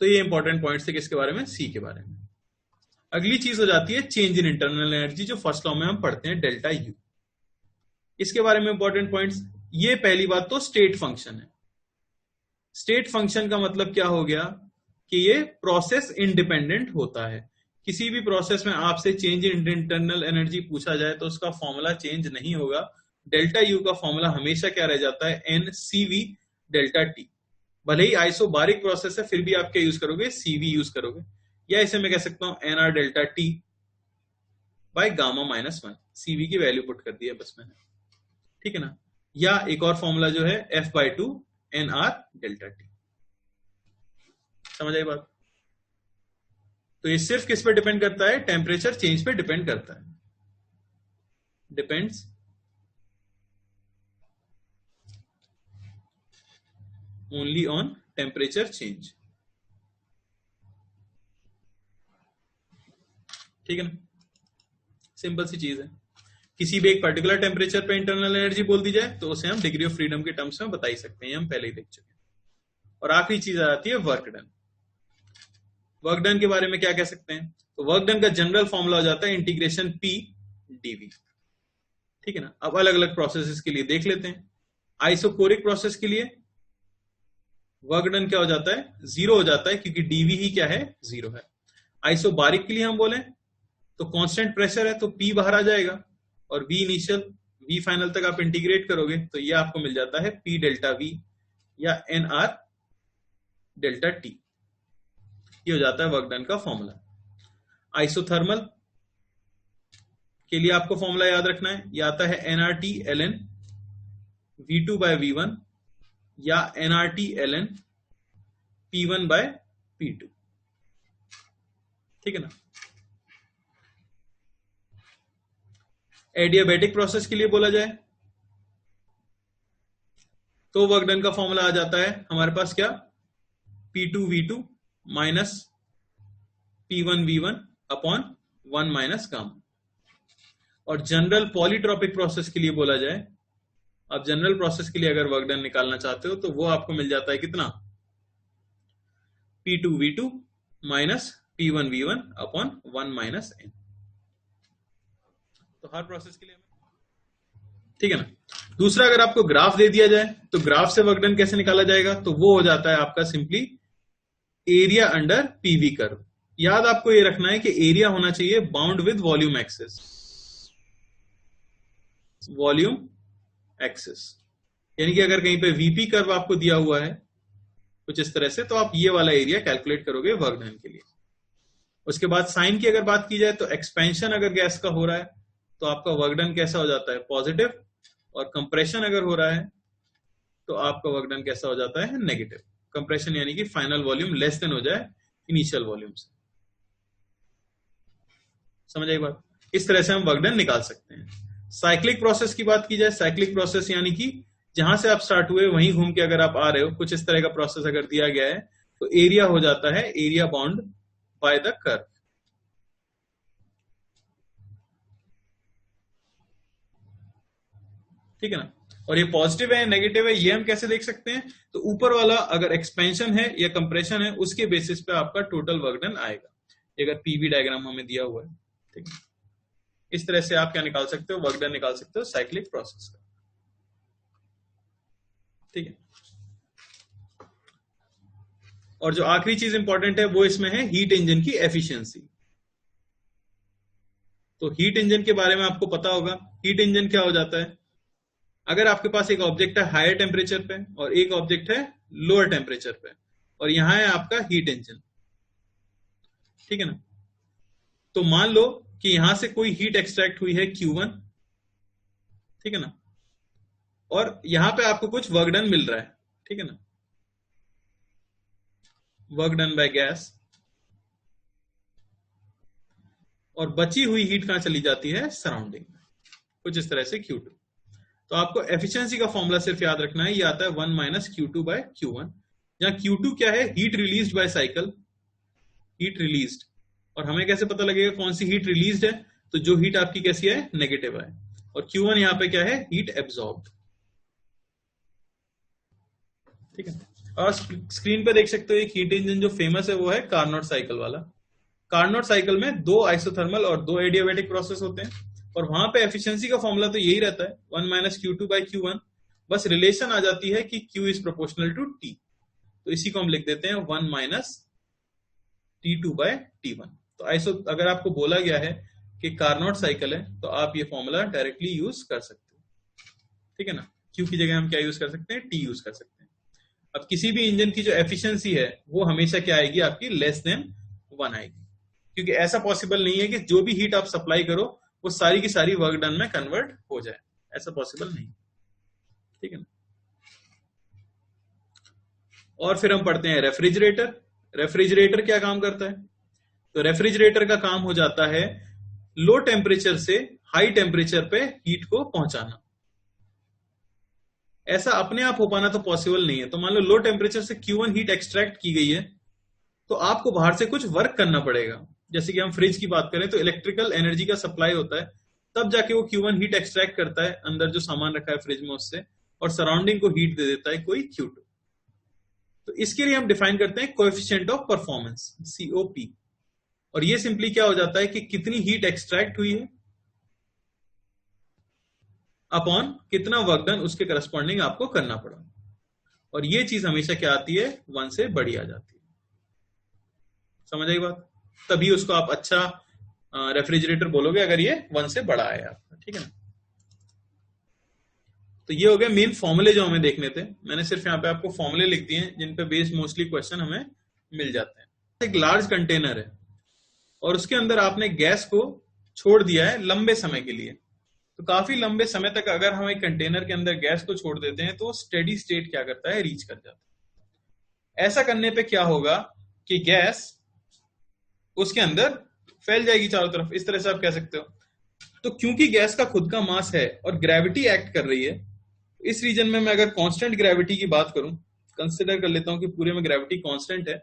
तो ये इंपॉर्टेंट पॉइंट्स थे किसके बारे में, सी के बारे में। अगली चीज हो जाती है चेंज इन इंटरनल एनर्जी, जो फर्स्ट लॉ में हम पढ़ते हैं, डेल्टा यू। इसके बारे में इंपॉर्टेंट पॉइंट्स, ये पहली बात तो स्टेट फंक्शन है। स्टेट फंक्शन का मतलब क्या हो गया कि ये प्रोसेस इंडिपेंडेंट होता है। किसी भी प्रोसेस में आपसे चेंज इन इंटरनल एनर्जी पूछा जाए तो उसका फॉर्मूला चेंज नहीं होगा। डेल्टा यू का फॉर्मूला हमेशा क्या रह जाता है, एन सीवी डेल्टा टी। भले ही आइसोबारिक प्रोसेस है, फिर भी आप क्या यूज करोगे, सीवी यूज करोगे। या इसे मैं कह सकता हूं N R delta T by gamma minus one. CV की वैल्यू पुट कर दी है बस मैंने। ठीक है ना। या एक और फॉर्मूला जो है F by two N R delta T. समझ आई बात। तो ये सिर्फ किस पे डिपेंड करता है, टेम्परेचर चेंज पे डिपेंड करता है। Depends only on temperature change. ठीक है ना। सिंपल सी चीज है। किसी भी एक पर्टिकुलर टेम्परेचर पे इंटरनल एनर्जी बोल दी जाए तो उसे हम डिग्री ऑफ फ्रीडम के टर्म्स में बता ही सकते हैं, हम पहले ही देख चुके हैं। और आखिरी चीज आ जाती है वर्क डन। वर्क डन के बारे में क्या कह सकते हैं, तो वर्क डन का जनरल फॉर्मूला हो जाता है इंटीग्रेशन पी डीवी। ठीक है ना। अब अलग अलग प्रोसेसेस के लिए देख लेते हैं। आइसोकोरिक प्रोसेस के लिए वर्क डन क्या हो जाता है, 0 हो जाता है, क्योंकि डीवी ही क्या है, 0 है। आइसोबारिक के लिए हम बोले तो कांस्टेंट प्रेशर है तो पी बाहर आ जाएगा, और वी इनिशियल वी फाइनल तक आप इंटीग्रेट करोगे तो ये आपको मिल जाता है पी डेल्टा वी या एन आर डेल्टा टी। ये हो जाता है वर्क डन का फॉर्मूला। आइसोथर्मल के लिए आपको फॉर्मूला याद रखना है, ये आता है nRT l n V two by V one, या nRT l n P one by P two. ठीक है ना। एडियाबैटिक प्रोसेस के लिए बोला जाए तो वर्क डन का फॉर्मूला आ जाता है हमारे पास क्या, P2V2 minus P1V1 upon 1 minus gamma. और जनरल पॉलीट्रॉपिक प्रोसेस के लिए बोला जाए, आप जनरल प्रोसेस के लिए अगर वर्क डन निकालना चाहते हो तो वो आपको मिल जाता है कितना, P2V2 minus P1V1 upon 1 minus n। तो हर प्रोसेस के लिए, ठीक है ना। दूसरा, अगर आपको ग्राफ दे दिया जाए तो ग्राफ से वर्क डन कैसे निकाला जाएगा, तो वो हो जाता है आपका simply area under PV curve. याद आपको ये रखना है कि एरिया होना चाहिए bound with volume axis. Volume axis यानी कि अगर कहीं पे वीपी कर्व आपको दिया हुआ है कुछ इस तरह से, तो आप ये वाला एरिया कैलकुलेट करोगे वर्क डन के लिए। उसके बाद साइन की अगर बात की जाए तो एक्सपेंशन अगर गैस का हो रहा है तो आपका वर्क डन कैसा हो जाता है, पॉजिटिव। और कंप्रेशन अगर हो रहा है तो आपका वर्क डन कैसा हो जाता है, नेगेटिव। कंप्रेशन यानी कि फाइनल वॉल्यूम लेस देन हो जाए इनिशियल वॉल्यूम से। समझ आई बात। इस तरह से हम वर्क डन निकाल सकते हैं। साइक्लिक प्रोसेस की बात की जाए, साइक्लिक प्रोसेस यानी कि जहां से आप स्टार्ट हुए वहीं घूम के अगर आप आ रहे हो, कुछ इस तरह का प्रोसेस अगर दिया गया है तो एरिया हो जाता है area bound by the curve. ठीक है ना। और ये पॉजिटिव है नेगेटिव है ये हम कैसे देख सकते हैं? तो ऊपर वाला अगर एक्सपेंशन है या कंप्रेशन है उसके बेसिस पे आपका टोटल वर्क डन आएगा, अगर पीवी डायग्राम हमें दिया हुआ है। ठीक है, इस तरह से आप क्या निकाल सकते हो? वर्क डन निकाल सकते हो साइक्लिक प्रोसेस का। ठीक है, और जो आखिरी चीज इंपॉर्टेंट है वो इसमें है हीट इंजन की एफिशिएंसी। तो हीट इंजन के बारे में आपको पता होगा। हीट इंजन क्या हो जाता है? अगर आपके पास एक ऑब्जेक्ट है हायर टेम्परेचर पे और एक ऑब्जेक्ट है लोअर टेम्परेचर पे, और यहां है आपका हीट इंजन। ठीक है ना? तो मान लो कि यहां से कोई हीट एक्सट्रैक्ट हुई है Q1, ठीक है ना, और यहां पे आपको कुछ वर्क डन मिल रहा है। ठीक है ना, वर्क डन बाय गैस, और बची हुई हीट कहां चली जाती है? सराउंडिंग में, कुछ इस तरह से Q2। तो आपको एफिशिएंसी का फॉर्मूला सिर्फ याद रखना है, ये आता है 1 माइनस Q2 बाय Q1, जहां Q2 क्या है? Heat released by cycle, heat released. और हमें कैसे पता लगेगा कौन सी हीट रिलीज्ड है? तो जो हीट आपकी कैसी है? नेगेटिव है। और Q1 यहां पे क्या है? Heat absorbed. ठीक है, और स्क्रीन पे देख सकते हो एक हीट इंजन जो फेमस है वो है कार्नोट साइकिल वाला। कार्नोट साइकिल में 2 आइसोथर्मल और 2 एडियाबैटिक प्रोसेस होते हैं, और वहां पे एफिशिएंसी का फॉर्मूला तो यही रहता है 1 माइनस Q2 बाय Q1, बस रिलेशन आ जाती है कि Q is proportional to T, तो इसी को हम लिख देते हैं 1 माइनस T2 बाय T1। तो अगर आपको बोला गया है कि कार्नोट साइकिल है तो आप ये फॉर्मूला डायरेक्टली यूज कर सकते हो। ठीक है ना, Q की जगह हम क्या यूज कर सकते हैं? T यूज कर सकते हैं। अब किसी भी इंजन की जो एफिशिएंसी है वो हमेशा क्या आएगी? आपकी लेस देन 1 आएगी, क्योंकि ऐसा पॉसिबल नहीं है कि जो भी हीट आप सप्लाई करो वो सारी की सारी वर्क डन में कन्वर्ट हो जाए, ऐसा पॉसिबल नहीं। ठीक है ना, और फिर हम पढ़ते हैं रेफ्रिजरेटर। रेफ्रिजरेटर क्या काम करता है? तो रेफ्रिजरेटर का काम हो जाता है लो टेम्परेचर से हाई टेम्परेचर पे हीट को पहुंचाना। ऐसा अपने आप हो पाना तो पॉसिबल नहीं है। तो मान लो लो टेम्परेचर से Q1 हीट एक्सट्रैक्ट की गई है, तो आपको बाहर से कुछ वर्क करना पड़ेगा। जैसे कि हम फ्रिज की बात करें तो इलेक्ट्रिकल एनर्जी का सप्लाई होता है, तब जाके वो Q1 हीट एक्सट्रैक्ट करता है अंदर जो सामान रखा है फ्रिज में उससे, और सराउंडिंग को हीट दे देता है कोई Q2। तो इसके लिए हम डिफाइन करते हैं कोएफिशिएंट ऑफ परफॉर्मेंस, COP। और ये सिंपली क्या हो जाता है कि कितनी हीट एक्सट्रैक्ट हुई है अपॉन कितना वर्क डन उसके करस्पॉन्डिंग आपको करना पड़ा, और ये चीज हमेशा क्या आती है? 1 से बड़ी आ जाती है। समझ आई बात? तभी उसको आप अच्छा रेफ्रिजरेटर बोलोगे अगर ये 1 से बड़ा है आपका। ठीक है ना, तो ये हो गया मेन फॉर्मूले जो हमें देखने थे। मैंने सिर्फ यहाँ पे आपको फॉर्मूले लिख दिए हैं जिन पे बेस्ड मोस्टली क्वेश्चन हमें मिल जाते हैं। एक लार्ज कंटेनर है और उसके अंदर आपने गैस को छोड़ दिया है लंबे समय के लिए। तो काफी लंबे समय तक अगर हम एक कंटेनर के अंदर गैस को छोड़ देते हैं तो स्टेडी स्टेट क्या करता है? रीच कर जाता है। ऐसा करने पे क्या होगा कि गैस उसके अंदर फैल जाएगी चारों तरफ, इस तरह से आप कह सकते हो। तो क्योंकि गैस का खुद का मास है और ग्रेविटी एक्ट कर रही है, इस रीजन में मैं अगर कांस्टेंट ग्रेविटी की बात करूं, कंसिडर कर लेता हूं कि पूरे में ग्रेविटी कांस्टेंट है,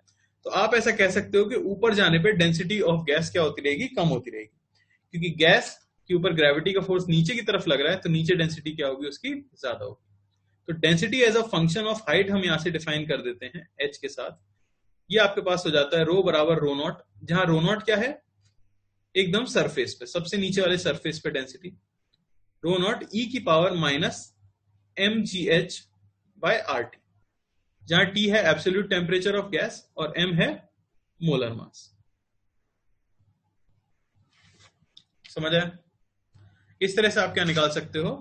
तो आप ऐसा कह सकते हो कि ऊपर जाने पे डेंसिटी ऑफ गैस क्या होती रहेगी? कम होती रहेगी, क्योंकि गैस के ऊपर ग्रेविटी का फोर्स नीचे की तरफ लग रहा है, तो नीचे डेंसिटी क्या होगी? उसकी ज्यादा होगी। तो density as a function of height हम यहां से डिफाइन कर देते हैं h के साथ। ये आपके पास हो जाता है रो बराबर रो नॉट, जहां रो नॉट क्या है? एकदम सरफेस पे, सबसे नीचे वाले सरफेस पे डेंसिटी, रो नॉट e की power minus mgh by RT, जहां T है एब्सोल्यूट टेम्परेचर ऑफ गैस और m है मोलर मास। समझ आया? इस तरह से आप क्या निकाल सकते हो?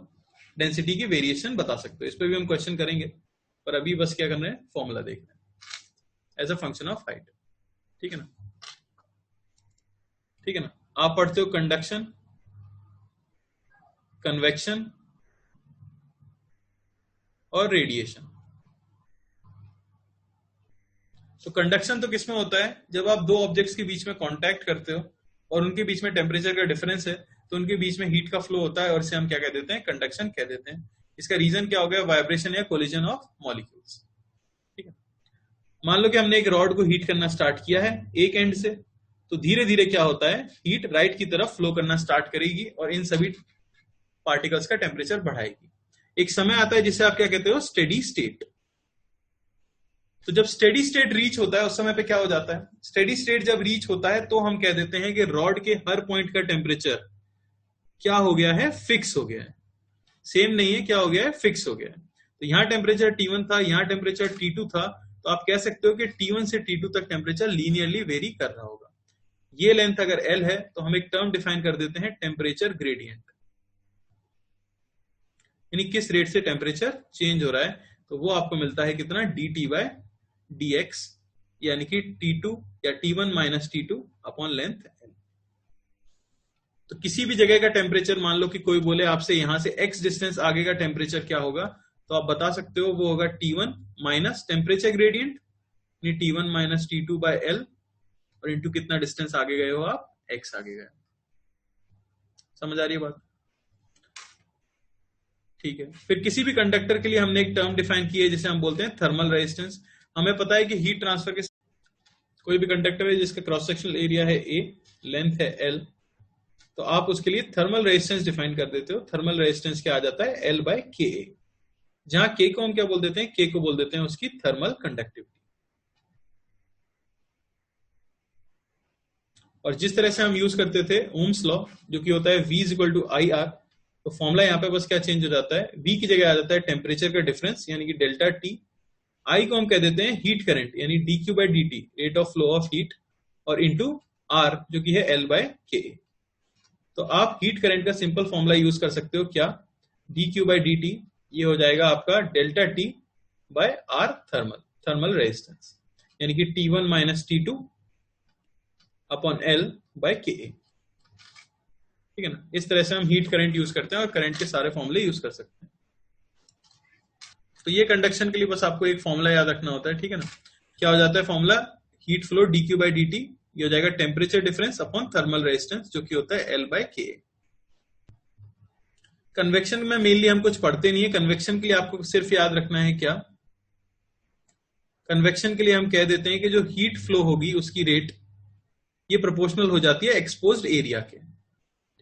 डेंसिटी की वेरिएशन बता सकते हो। इस पे भी हम क्वेश्चन करेंगे, पर अभी बस क्या कर रहे हैं? फॉर्मूला देख रहे हैं as a function of height. ठीक है ना, ठीक है ना। आप पढ़ते हो कंडक्शन, कन्वेक्शन और रेडिएशन। तो कंडक्शन तो किसमें होता है? जब आप दो ऑब्जेक्ट्स के बीच में कांटेक्ट करते हो और उनके बीच में टेम्परेचर का डिफरेंस है, तो उनके बीच में हीट का फ्लो होता है, और इसे हम क्या कह देते हैं? कंडक्शन कह देते हैं। इसका रीजन क्या हो गया? वाइब्रेशन या कोलिजन ऑफ मॉलिक्यूल्स। ठीक है, मान लो कि हमने एक रॉड को हीट करना स्टार्ट किया है एक एंड से, तो धीरे धीरे क्या होता है? हीट राइट की तरफ फ्लो करना स्टार्ट करेगी और इन सभी पार्टिकल्स का टेम्परेचर बढ़ाएगी। एक समय आता है जिसे आप क्या कहते हो, स्टेडी स्टेट। तो जब स्टेडी स्टेट रीच होता है उस समय पे क्या हो जाता है, स्टेडी स्टेट जब रीच होता है तो हम कह देते हैं कि रॉड के हर पॉइंट का टेम्परेचर क्या हो गया है, फिक्स हो गया है, सेम नहीं है, क्या हो गया है, फिक्स हो गया है। तो यहां टेम्परेचर T1 था, यहां टेम्परेचर T2 था, तो आप कह सकते हो कि T1 से T2 तक टेम्परेचर लीनियरली वेरी कर रहा होगा। ये लेंथ अगर L है तो हम एक टर्म डिफाइन कर देते हैं टेम्परेचर ग्रेडियंट, यानी किस रेट से टेम्परेचर चेंज हो रहा है। तो वो आपको मिलता है कितना, dt/dx, यानी कि T2 या T1 minus T2 upon length L। तो किसी भी जगह का टेम्परेचर, मान लो कि कोई बोले आपसे यहां से x डिस्टेंस आगे का टेम्परेचर क्या होगा, तो आप बता सकते हो वो होगा T1 माइनस टेम्परेचर ग्रेडियंट, यानी T1 minus T2 by L, और इंटू कितना डिस्टेंस आगे गए हो आप, x आगे गए। समझ आ रही है बात? ठीक है। फिर किसी भी कंडक्टर के लिए हमने एक टर्म डिफाइन की है जिसे हम बोलते हैं थर्मल रेजिस्टेंस। हमें पता है कि हीट ट्रांसफर के कोई भी कंडक्टर है जिसका क्रॉस सेक्शनल एरिया है A, लेंथ है L, तो आप उसके लिए थर्मल रेजिस्टेंस डिफाइन कर देते हो। थर्मल रेजिस्टेंस क्या आ जाता है, L/Ka, जहां K को हम क्या बोल देते हैं, K को बोल देते हैं उसकी थर्मल कंडक्टिविटी। और जिस तरह से हम यूज करते थे ओम्स लॉ, जो कि होता है V = IR, तो फॉर्मूला यहां पे बस क्या चेंज हो जाता है, V की जगह आ जाता है टेम्परेचर का डिफरेंस यानी कि डेल्टा T, I को हम कह देते हैं हीट करंट यानी dQ/dt, rate of flow of heat, और इंटू R जो कि है L/Ka। तो आप हीट करंट का सिंपल फॉर्मूला यूज कर सकते हो, क्या, dQ/dt, ये हो जाएगा आपका delta T/R thermal, thermal resistance, यानी कि T1 minus T2 upon L/Ka। ठीक है ना, इस तरह से हम हीट करंट यूज करते हैं और करंट के सारे फॉर्मूले यूज कर सकते हैं। तो ये कंडक्शन के लिए बस आपको एक फॉर्मूला याद रखना होता है। ठीक है ना, क्या हो जाता है फॉर्मूला, हीट फ्लो dQ/dt, ये हो जाएगा temperature difference upon thermal resistance जो कि होता है L/Ka। कन्वेक्शन में मेनली हम कुछ पढ़ते नहीं है, कन्वेक्शन के लिए आपको सिर्फ याद रखना है क्या, कन्वेक्शन के लिए हम कह देते हैं कि जो हीट फ्लो होगी उसकी रेट ये प्रोपोर्शनल हो जाती है एक्सपोज्ड एरिया के।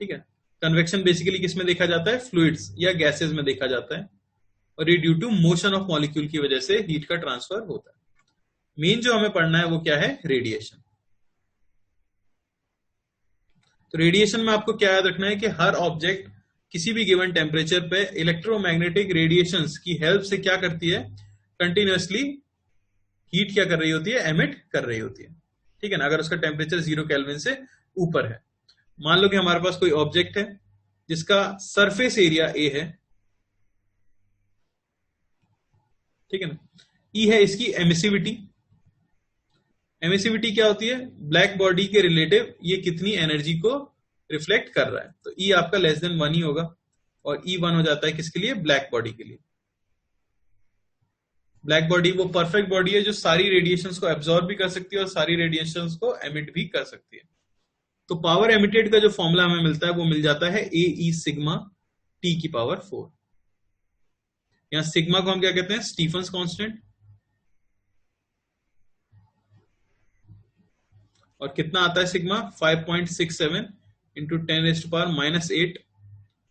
ठीक है, कन्वेक्शन बेसिकली किसमें देखा जाता है, फ्लूइड्स या गैसेस में देखा जाता है, और ये due to motion of molecule की वजह से हीट का ट्रांसफर होता है। मेन जो हमें पढ़ना है वो क्या है, रेडिएशन। तो रेडिएशन में आपको क्या याद रखना है कि हर ऑब्जेक्ट किसी भी गिवन टेम्परेचर पे इलेक्ट्रोमैग्नेटिक रेडिएशंस की हेल्प से क्या करती है, कंटिन्यूअसली हीट क्या कर रही होती है, एमिट कर रही होती है। ठीक है ना, अगर उसका टेम्परेचर 0 केल्विन से ऊपर है। मान लो कि हमारे पास कोई ऑब्जेक्ट है जिसका सरफेस एरिया A है, ठीक है ना, E है इसकी एमिसिविटी। एमिसिविटी क्या होती है, ब्लैक बॉडी के रिलेटिव ये कितनी एनर्जी को रिफ्लेक्ट कर रहा है, तो E आपका लेस देन 1 ही होगा, और E 1 हो जाता है किसके लिए, ब्लैक बॉडी के लिए। ब्लैक बॉडी वो परफेक्ट बॉडी है जो सारी रेडिएशंस को एब्जॉर्ब भी कर सकती है और सारी रेडिएशंस को एमिट भी कर सकती है। तो पावर एमिटेड का जो फॉर्मूला हमें मिलता है वो मिल जाता है AE सिग्मा T⁴। यहां सिग्मा को हम क्या कहते हैं, स्टीफन्स कांस्टेंट, और कितना आता है सिग्मा, 5.67 इंटू 10⁻⁻8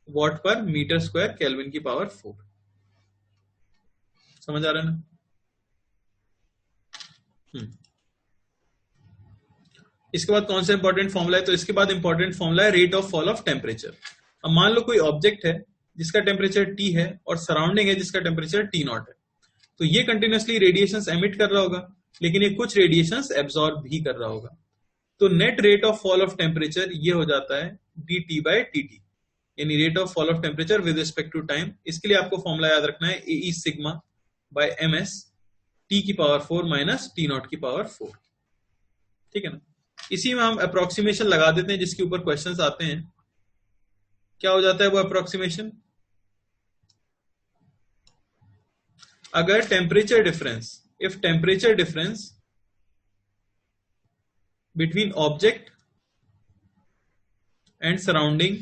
वॉट पर मीटर स्क्वायर केल्विन की पावर 4। समझ आ रहा है ना? इसके बाद कौन सा इंपॉर्टेंट फॉर्मूला है, तो इसके बाद इंपॉर्टेंट फॉर्मूला है rate of fall of temperature. अब मान लो कोई ऑब्जेक्ट है जिसका टेम्परेचर T है और सराउंडिंग है जिसका टेम्परेचर T0 है, तो ये कंटिन्यूअसली रेडिएशंस एमिट कर रहा होगा, लेकिन ये कुछ रेडिएशंस एब्जॉर्ब भी कर रहा होगा। तो net rate of fall of temperature ये हो जाता है dt/dt, यानी rate of fall of temperature with respect to time. इसके लिए आपको फॉर्मूला याद रखना है AE sigma by ms T⁴ minus T⁴. ठीक है ना, इसी में हम अप्रोक्सीमेशन लगा देते हैं जिसके ऊपर क्वेश्चंस आते हैं। क्या हो जाता है वो अप्रोक्सीमेशन, अगर temperature difference, if temperature difference between object and surrounding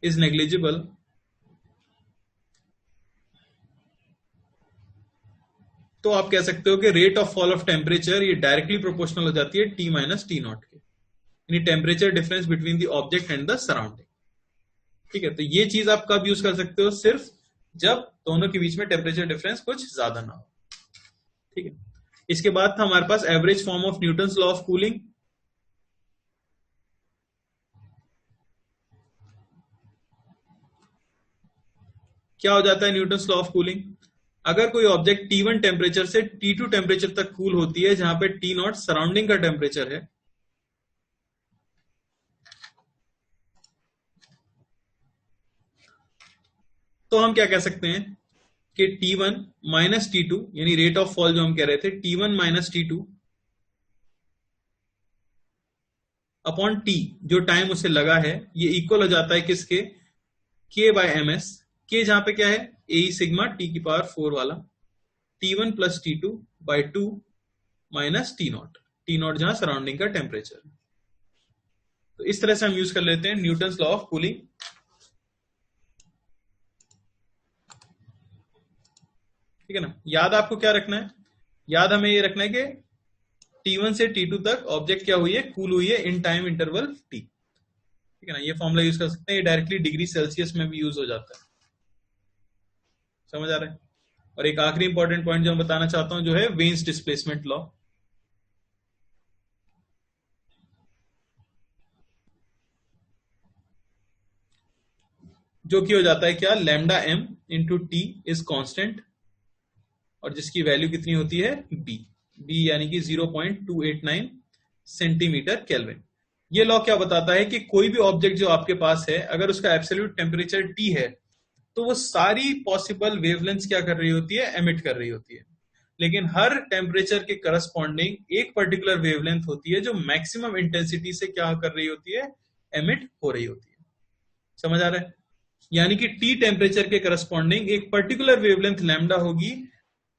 is negligible, तो आप कह सकते हो कि rate of fall of temperature ये डायरेक्टली प्रोपोर्शनल हो जाती है T माइनस T0 के, यानी temperature difference between the object and the surrounding. ठीक है, तो ये चीज आप कब यूज कर सकते हो? सिर्फ जब दोनों के बीच में टेम्परेचर डिफरेंस कुछ ज्यादा ना हो। ठीक है, इसके बाद था हमारे पास average form of Newton's law of cooling. क्या हो जाता है न्यूटन्स लॉ ऑफ कूलिंग? अगर कोई ऑब्जेक्ट T1 टेम्परेचर से T2 टेम्परेचर तक कूल होती है, जहां पे T0 सराउंडिंग का टेम्परेचर है, तो हम क्या कह सकते हैं कि T1 माइनस T2, यानी रेट ऑफ फॉल जो हम कह रहे थे, T1 minus T2 upon T, जो टाइम उसे लगा है, ये इक्वल हो जाता है किसके? K by M S. के जहां पे क्या है? ए सिग्मा टी की पावर 4 वाला, T1 plus T2 by 2 minus T0 जहां सराउंडिंग का टेम्परेचर। तो इस तरह से हम यूज कर लेते हैं न्यूटन्स लॉ ऑफ कूलिंग। ठीक है ना? याद आपको क्या रखना है? याद हमें ये रखना है कि T1 से T2 तक ऑब्जेक्ट क्या हुई है? कूल हुई है इन टाइम इंटरवल T। ठीक है ना? ये फॉर्मूला यूज कर सकते हैं, ये डायरेक्टली डिग्री सेल्सियस में भी यूज हो जाता है। समझ आ रहा है? और एक आखिरी इंपॉर्टेंट पॉइंट जो मैं बताना चाहता हूं, जो है वेन्स डिस्प्लेसमेंट लॉ। जो कि हो जाता है क्या? Lambda M into T is constant, और जिसकी वैल्यू कितनी होती है? बी यानी कि 0.289 सेंटीमीटर केल्विन। ये लॉ क्या बताता है कि कोई भी ऑब्जेक्ट जो आपके पास है, अगर उसका एब्सोल्यूट टेम्परेचर टी है, तो वो सारी पॉसिबल वेवलेंथ्स क्या कर रही होती है? एमिट कर रही होती है। लेकिन हर टेम्परेचर के करस्पॉन्डिंग एक पर्टिकुलर वेवलेंथ होती है जो मैक्सिमम इंटेंसिटी से क्या कर रही होती है? एमिट हो रही होती है। समझ आ रहा है? यानी कि टी टेम्परेचर के करस्पॉन्डिंग एक पर्टिकुलर वेवलेंथ लैम्डा होगी,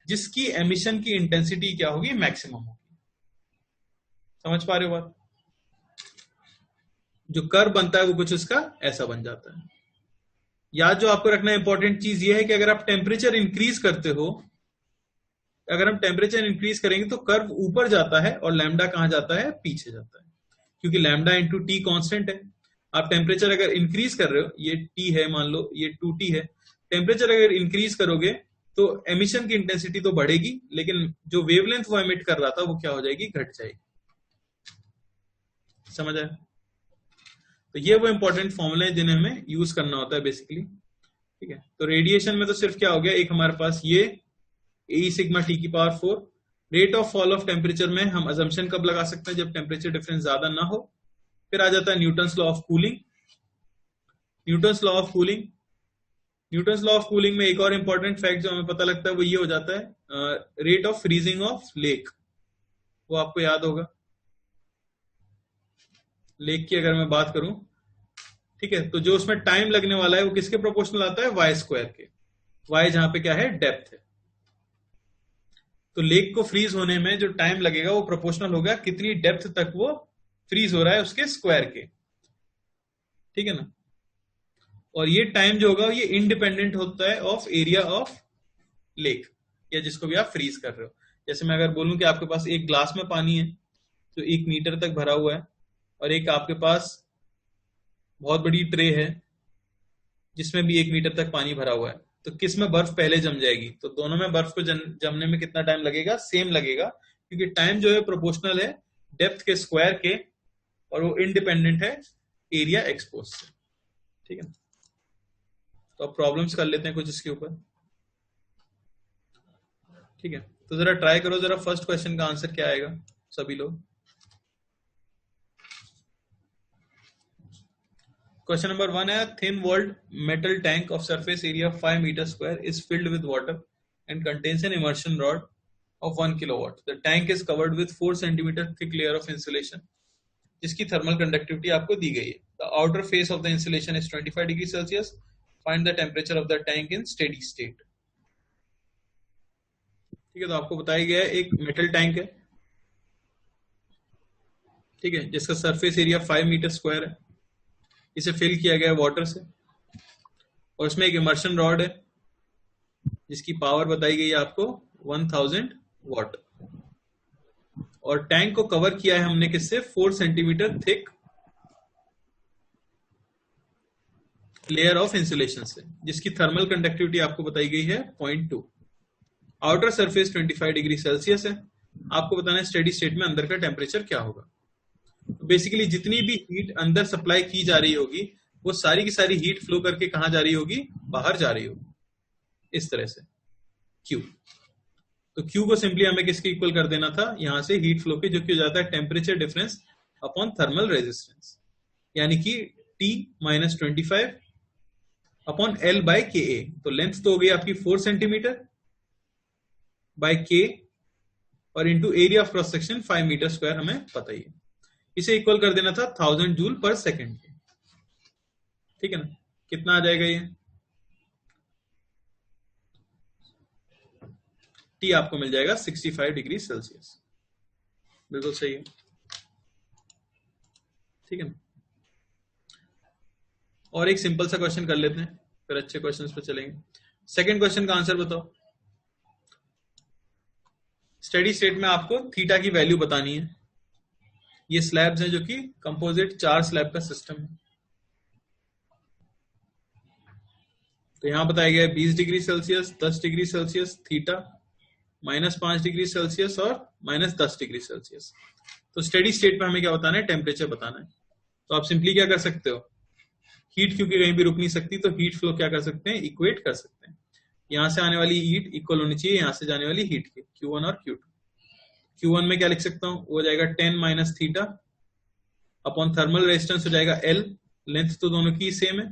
जिसकी एमिशन की इंटेंसिटी क्या होगी? मैक्सिमम होगी। समझ पा रहे हो बात? जो कर्व बनता है वो कुछ इसका ऐसा बन जाता है। याद जो आपको रखना इंपॉर्टेंट चीज ये है कि अगर आप टेम्परेचर इंक्रीज करते हो, अगर हम टेम्परेचर इंक्रीज करेंगे तो कर्व ऊपर जाता है और लैम्डा कहां जाता है? पीछे जाता है, क्योंकि लैम्डा इंटू टी कॉन्स्टेंट है। आप टेम्परेचर अगर इंक्रीज कर रहे हो, ये टी है, मान लो ये 2T है, टेम्परेचर अगर इंक्रीज करोगे तो एमिशन की इंटेंसिटी तो बढ़ेगी, लेकिन जो वेवलेंथ वो एमिट कर रहा था वो क्या हो जाएगी? घट जाएगी। समझ आया? तो ये वो इंपॉर्टेंट फॉर्मूले हैं जिन्हें हमें यूज करना होता है बेसिकली। ठीक है, तो रेडिएशन में तो सिर्फ क्या हो गया? एक हमारे पास ये ए सिग्मा टी की power 4। Rate of fall of temperature में हम अजम्पशन कब लगा सकते हैं? जब टेम्परेचर डिफरेंस ज्यादा ना हो। फिर आ जाता है Newton's law of cooling. Newton's law of cooling, Newton's law of cooling में एक और इंपॉर्टेंट फैक्ट जो हमें पता लगता है वो ये हो जाता है rate of freezing of lake. वो आपको याद होगा, लेक की अगर मैं बात करूं, ठीक है, तो जो उसमें टाइम लगने वाला है वो किसके प्रोपोर्शनल आता है? वाई स्क्वायर के। वाई जहां पे क्या है? डेप्थ है। तो लेक को फ्रीज होने में जो टाइम लगेगा वो प्रोपोर्शनल होगा कितनी डेप्थ तक वो फ्रीज हो रहा है उसके स्क्वायर के। ठीक है ना? और ये टाइम जो होगा ये इंडिपेंडेंट होता है ऑफ एरिया ऑफ लेक, या जिसको भी आप फ्रीज कर रहे हो। जैसे मैं अगर बोलूं कि आपके पास एक ग्लास में पानी है जो 1 मीटर तक भरा हुआ है, और एक आपके पास बहुत बड़ी ट्रे है जिसमें भी 1 मीटर तक पानी भरा हुआ है, तो किस में बर्फ पहले जम जाएगी? तो दोनों में बर्फ को जमने में कितना टाइम लगेगा? सेम लगेगा, क्योंकि टाइम जो है प्रोपोर्शनल है डेप्थ के स्क्वायर के, और वो इंडिपेंडेंट है एरिया एक्सपोज से। ठीक है, तो अब प्रॉब्लम्स कर लेते हैं कुछ इसके ऊपर। ठीक है, तो जरा ट्राई करो, जरा फर्स्ट क्वेश्चन का आंसर क्या आएगा सभी लोग। क्वेश्चन नंबर 1 है, thin walled metal tank of surface area 5 metre square is filled with water and contains an immersion rod of 1 kilowatt. The tank is covered with 4 centimeter thick layer of insulation, जिसकी thermal conductivity आपको दी गई है. The outer face of the insulation is 25 degree Celsius. Find the temperature of the tank in steady state. ठीक है, तो आपको बताया गया है एक मेटल टैंक है, ठीक है, जिसका सरफेस एरिया 5 मीटर स्क्वायर है. इसे फिल किया गया है वाटर से, और इसमें एक इमर्शन रॉड है जिसकी पावर बताई गई है आपको 1000 वॉट, और टैंक को कवर किया है हमने किससे? 4 centimetre thick layer of insulation से, जिसकी थर्मल कंडक्टिविटी आपको बताई गई है 0.2। आउटर सरफेस 25 डिग्री सेल्सियस है। आपको बताना है स्टेडी स्टेट में अंदर का टेम्परेचर क्या होगा। बेसिकली जितनी भी हीट अंदर सप्लाई की जा रही होगी वो सारी की सारी हीट फ्लो करके कहां जा रही होगी, बाहर जा रही होगी, इस तरह से Q। तो Q को सिंपली हमें किसके इक्वल कर देना था, यहां से हीट फ्लो के, जो कि हो जाता है temperature difference upon thermal resistance, यानी कि T minus 25 upon L by KA। तो लेंथ तो हो गई आपकी 4 सेंटीमीटर बाय K और into area of cross section 5 metre square, हमें पता ही है। इसे इक्वल कर देना था 1000 जूल पर सेकेंड के, ठीक है ना। कितना आ जाएगा ये, T आपको मिल जाएगा 65 डिग्री सेल्सियस। बिल्कुल सही है, ठीक है ना। और एक सिंपल सा क्वेश्चन कर लेते हैं, फिर अच्छे क्वेश्चंस पे चलेंगे। सेकंड क्वेश्चन का आंसर बताओ। स्टेडी स्टेट में आपको थीटा की वैल्यू बतानी है। ये स्लैब्स हैं जो कि कंपोजिट 4 स्लैब का सिस्टम है। तो यहां बताया गया है 20 degree Celsius, 10 degree Celsius, theta, -5 degree Celsius और -10 डिग्री सेल्सियस। तो स्टेडी स्टेट में हमें क्या बताना है, टेम्परेचर बताना है। तो आप सिंपली क्या कर सकते हो, हीट क्योंकि कहीं भी रुक नहीं सकती, तो हीट फ्लो क्या कर सकते हैं, इक्वेट कर सकते हैं। यहां से आने वाली हीट इक्वल होनी चाहिए यहां से जाने वाली हीट की, Q1 और Q2। Q1 में क्या लिख सकता हूं, वो हो जाएगा 10 minus theta upon thermal resistance हो जाएगा L, लेंथ तो दोनों की सेम है,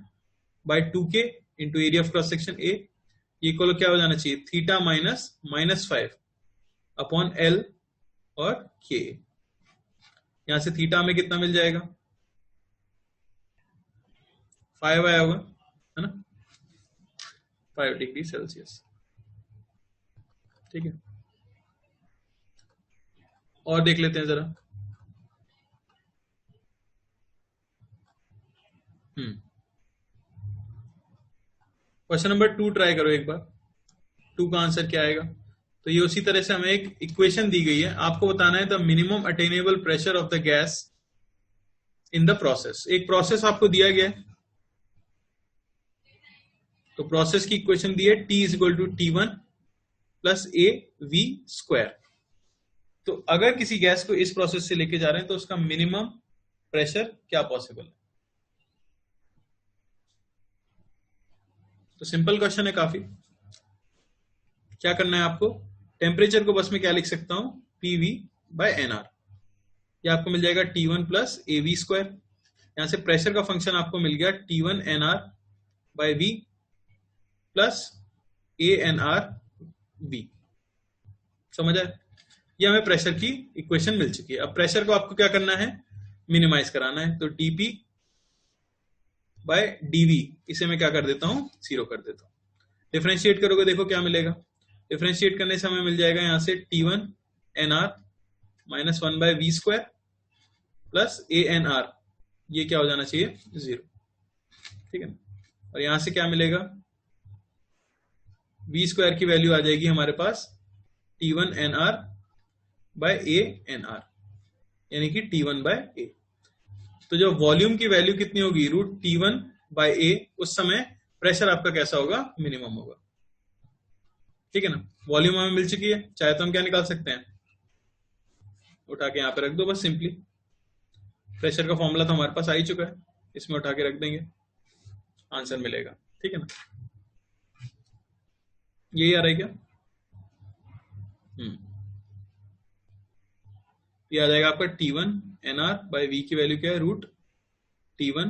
by 2K into area of cross section A। Equal क्या हो जाना चाहिए, थीटा माइनस -5 अपॉन L और K। यहां से थीटा में कितना मिल जाएगा, 5 आया होगा, है ना, 5 डिग्री सेल्सियस, ठीक है। और देख लेते हैं जरा। क्वेश्चन नंबर 2 ट्राई करो एक बार, 2 का आंसर क्या आएगा। तो ये उसी तरह से हमें एक इक्वेशन दी गई है, आपको बताना है the minimum attainable pressure of the gas in the process. एक प्रोसेस आपको दिया गया है, तो प्रोसेस की इक्वेशन दी है T is equal to T1 plus AV square. तो अगर किसी गैस को इस प्रोसेस से लेके जा रहे हैं तो उसका मिनिमम प्रेशर क्या पॉसिबल है। तो सिंपल क्वेश्चन है काफी। क्या करना है आपको, टेम्परेचर को बस में क्या लिख सकता हूं, PV बाय NR। ये आपको मिल जाएगा T1 प्लस AV स्क्वायर। यहां से प्रेशर का फंक्शन आपको मिल गया T1 NR by V plus ANR V। समझ आए, ये हमें प्रेशर की इक्वेशन मिल चुकी है। अब प्रेशर को आपको क्या करना है, मिनिमाइज कराना है। तो dP बाय dV, इसे मैं क्या कर देता हूं, 0 कर देता हूं। डिफरेंशिएट करोगे देखो क्या मिलेगा, डिफरेंशिएट करने से हमें मिल जाएगा यहां से T1 NR minus 1 by V square plus ANR, ये क्या हो जाना चाहिए, 0, ठीक है ना। और यहां से क्या मिलेगा, V स्क्वायर की वैल्यू आ जाएगी हमारे पास T1 NR बाय ANR, यानी कि T1 बाय A। तो जो वॉल्यूम की वैल्यू कितनी होगी, √T1 बाय A, उस समय प्रेशर आपका कैसा होगा, मिनिमम होगा, ठीक है ना। वॉल्यूम हमें मिल चुकी है, चाहे तो हम क्या निकाल सकते हैं, उठा के यहां पे रख दो बस सिंपली। प्रेशर का फॉर्मूला तो हमारे पास आ ही चुका है, इसमें उठा के रख देंगे, आंसर मिलेगा, ठीक है ना। यही आ रहा है क्या, ये आ जाएगा आपका T1 NR बाय V की वैल्यू क्या है, √T1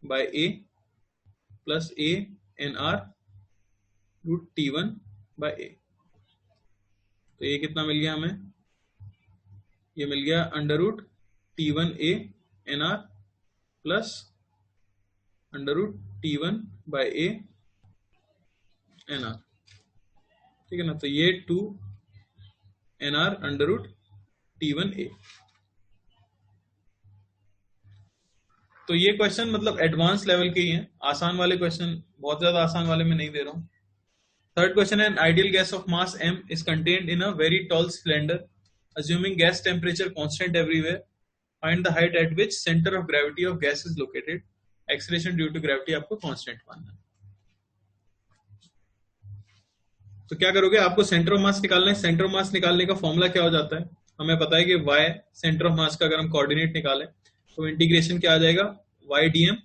by A plus ANR √T1 by A। तो ये कितना मिल गया हमें, ये मिल गया √T1 ANR plus √T1 bye ANR, ठीक है ना। तो ये 2 NR √T1A। तो ये क्वेश्चन मतलब एडवांस लेवल के ही हैं, आसान वाले क्वेश्चन बहुत ज्यादा आसान वाले में नहीं दे रहा हूं। थर्ड क्वेश्चन है, an ideal gas of mass m is contained in a very tall cylinder assuming gas temperature constant everywhere, find the height at which center of gravity of gas is located। Acceleration due to gravity आपको constant मानना है। तो क्या करोगे, आपको centre of mass निकालना है। Centre of mass निकालने का फॉर्मूला क्या हो जाता है, हमें पता है कि y सेंटर ऑफ मास का अगर हम कोऑर्डिनेट निकालें तो इंटीग्रेशन क्या आ जाएगा, y dm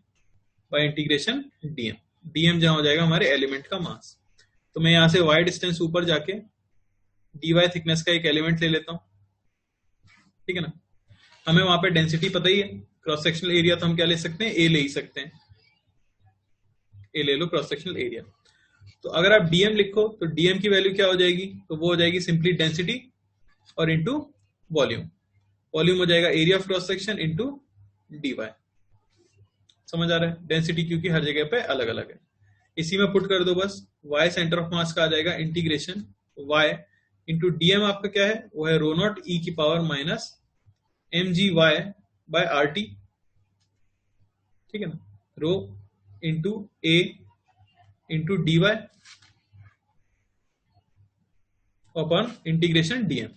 bye integration dm। dm जहां हो जाएगा हमारे एलिमेंट का मास। तो मैं यहां से y डिस्टेंस ऊपर जाके dy थिकनेस का एक एलिमेंट ले लेता हूं, ठीक है ना। हमें वहां पे डेंसिटी पता ही है, क्रॉस सेक्शनल एरिया तो हम क्या ले सकते हैं, a ले ही सकते हैं, a ले लो क्रॉस सेक्शनल एरिया। तो अगर आप dm लिखो तो dm की वैल्यू क्या हो जाएगी, तो वो हो जाएगी सिंपली डेंसिटी और इंटू वॉल्यूम। वॉल्यूम हो जाएगा area of cross section into dy। समझ आ रहा है, डेंसिटी क्योंकि हर जगह पे अलग अलग है। इसी में पुट कर दो बस, y सेंटर ऑफ मास का आ जाएगा इंटीग्रेशन y इंटू dm आपका क्या है, वो है रो नॉट e की power minus mgy by R T, ठीक है ना। Rho into a into dy upon integration dm।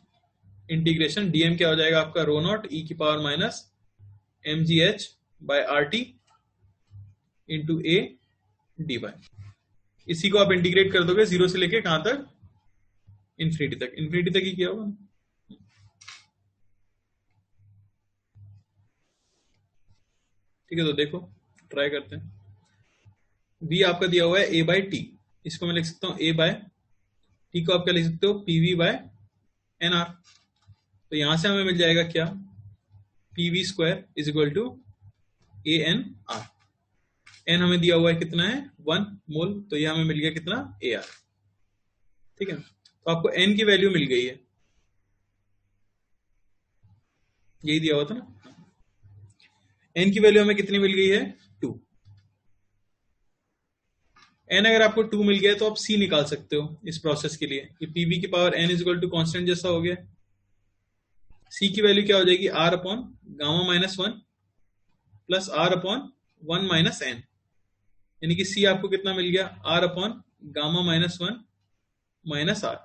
Integration dm क्या हो जाएगा आपका, रो नॉट e की power minus mgh by R T into a dy। इसी को आप इंटीग्रेट कर दोगे जीरो से लेके कहां तक, इन्फिनिटी तक। इन्फिनिटी तक ही किया होगा, ठीक है। तो देखो ट्राई करते हैं। v आपका दिया हुआ है a बाय टी, इसको मैं लिख सकता हूं a बाय टी को आप क्या लिख सकते हो, pv बाय एन आर। तो यहां से हमें मिल जाएगा क्या, pv square is equal to A N R. N हमें दिया हुआ है कितना है, 1 मोल, तो यह हमें मिल गया कितना, ए आर, ठीक है। तो आपको एन की वैल्यू मिल गई है, यही दिया हुआ था ना। एन की वैल्यू हमें कितनी मिल गई है, 2। एन अगर आपको 2 मिल गया तो आप सी निकाल सकते हो इस प्रोसेस के लिए। ये पीवी की power N is equal to constant जैसा हो गया। सी की वैल्यू क्या हो जाएगी, R upon gamma minus 1 plus R upon 1 minus N, यानी कि सी आपको कितना मिल गया, R upon gamma minus 1 minus R.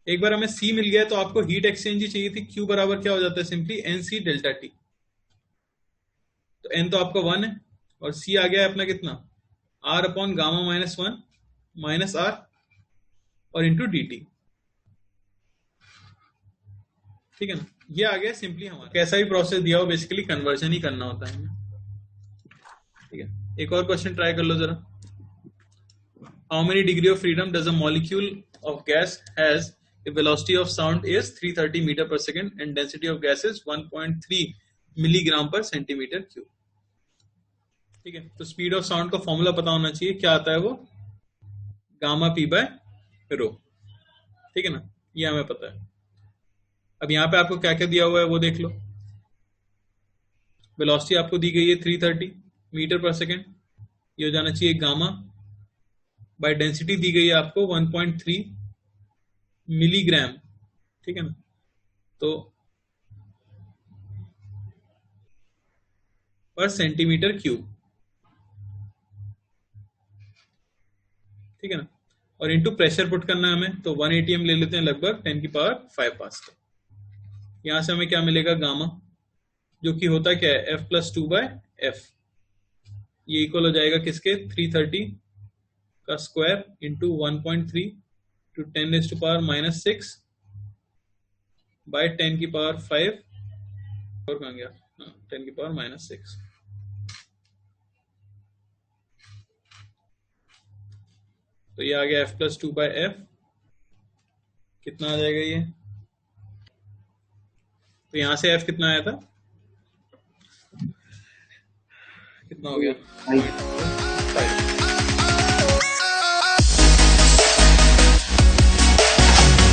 एक बार हमें सी मिल गया तो आपको हीट एक्सचेंज ही चाहिए थी, क्यू बराबर क्या हो जाता है, simply N C delta T. तो एन तो आपका 1 है और सी आ गया है अपना कितना, R upon gamma minus 1 minus R और इंटू डी टी, ठीक है ना। ये आ गया सिंपली हमारा। कैसा भी प्रोसेस दिया हो बेसिकली कन्वर्जन ही करना होता है, ठीक है। एक और क्वेश्चन ट्राई कर लो जरा। How many degree of freedom does a molecule of gas has if velocity of sound is 330 meter per second and density of gas is 1.3 milligram per centimeter cube, ठीक है। तो स्पीड ऑफ साउंड का formula पता होना चाहिए, क्या आता है वो, गामा पी बाय रो, ठीक है ना, ये हमें पता है। अब यहाँ पे आपको क्या क्या दिया हुआ है वो देख लो। वेलोसिटी आपको दी गई है 330 मीटर पर सेकेंड, ये हो जाना चाहिए गामा, बाय डेंसिटी दी गई है आपको 1.3 मिलीग्राम, ठीक है ना। तो पर सेंटीमीटर क्यूब, ठीक है ना। और इनटू प्रेशर पुट करना है हमें, तो 1 atm ले लेते हैं, लगभग 10 की पावर 5 पास्कल। यहां से हमें क्या मिलेगा, गामा, जो कि होता क्या है, F प्लस 2 बाय एफ। ये इक्वल हो जाएगा किसके, 330 का square into 1.3 to 10 raise to power minus 6 by 10 की पावर 5, और कहां गया, 10 की पावर माइनस 6। तो ये आ गया F प्लस 2 बाय एफ, कितना आ जाएगा ये, तो यहां से F कितना आया था, कितना हो गया, 5।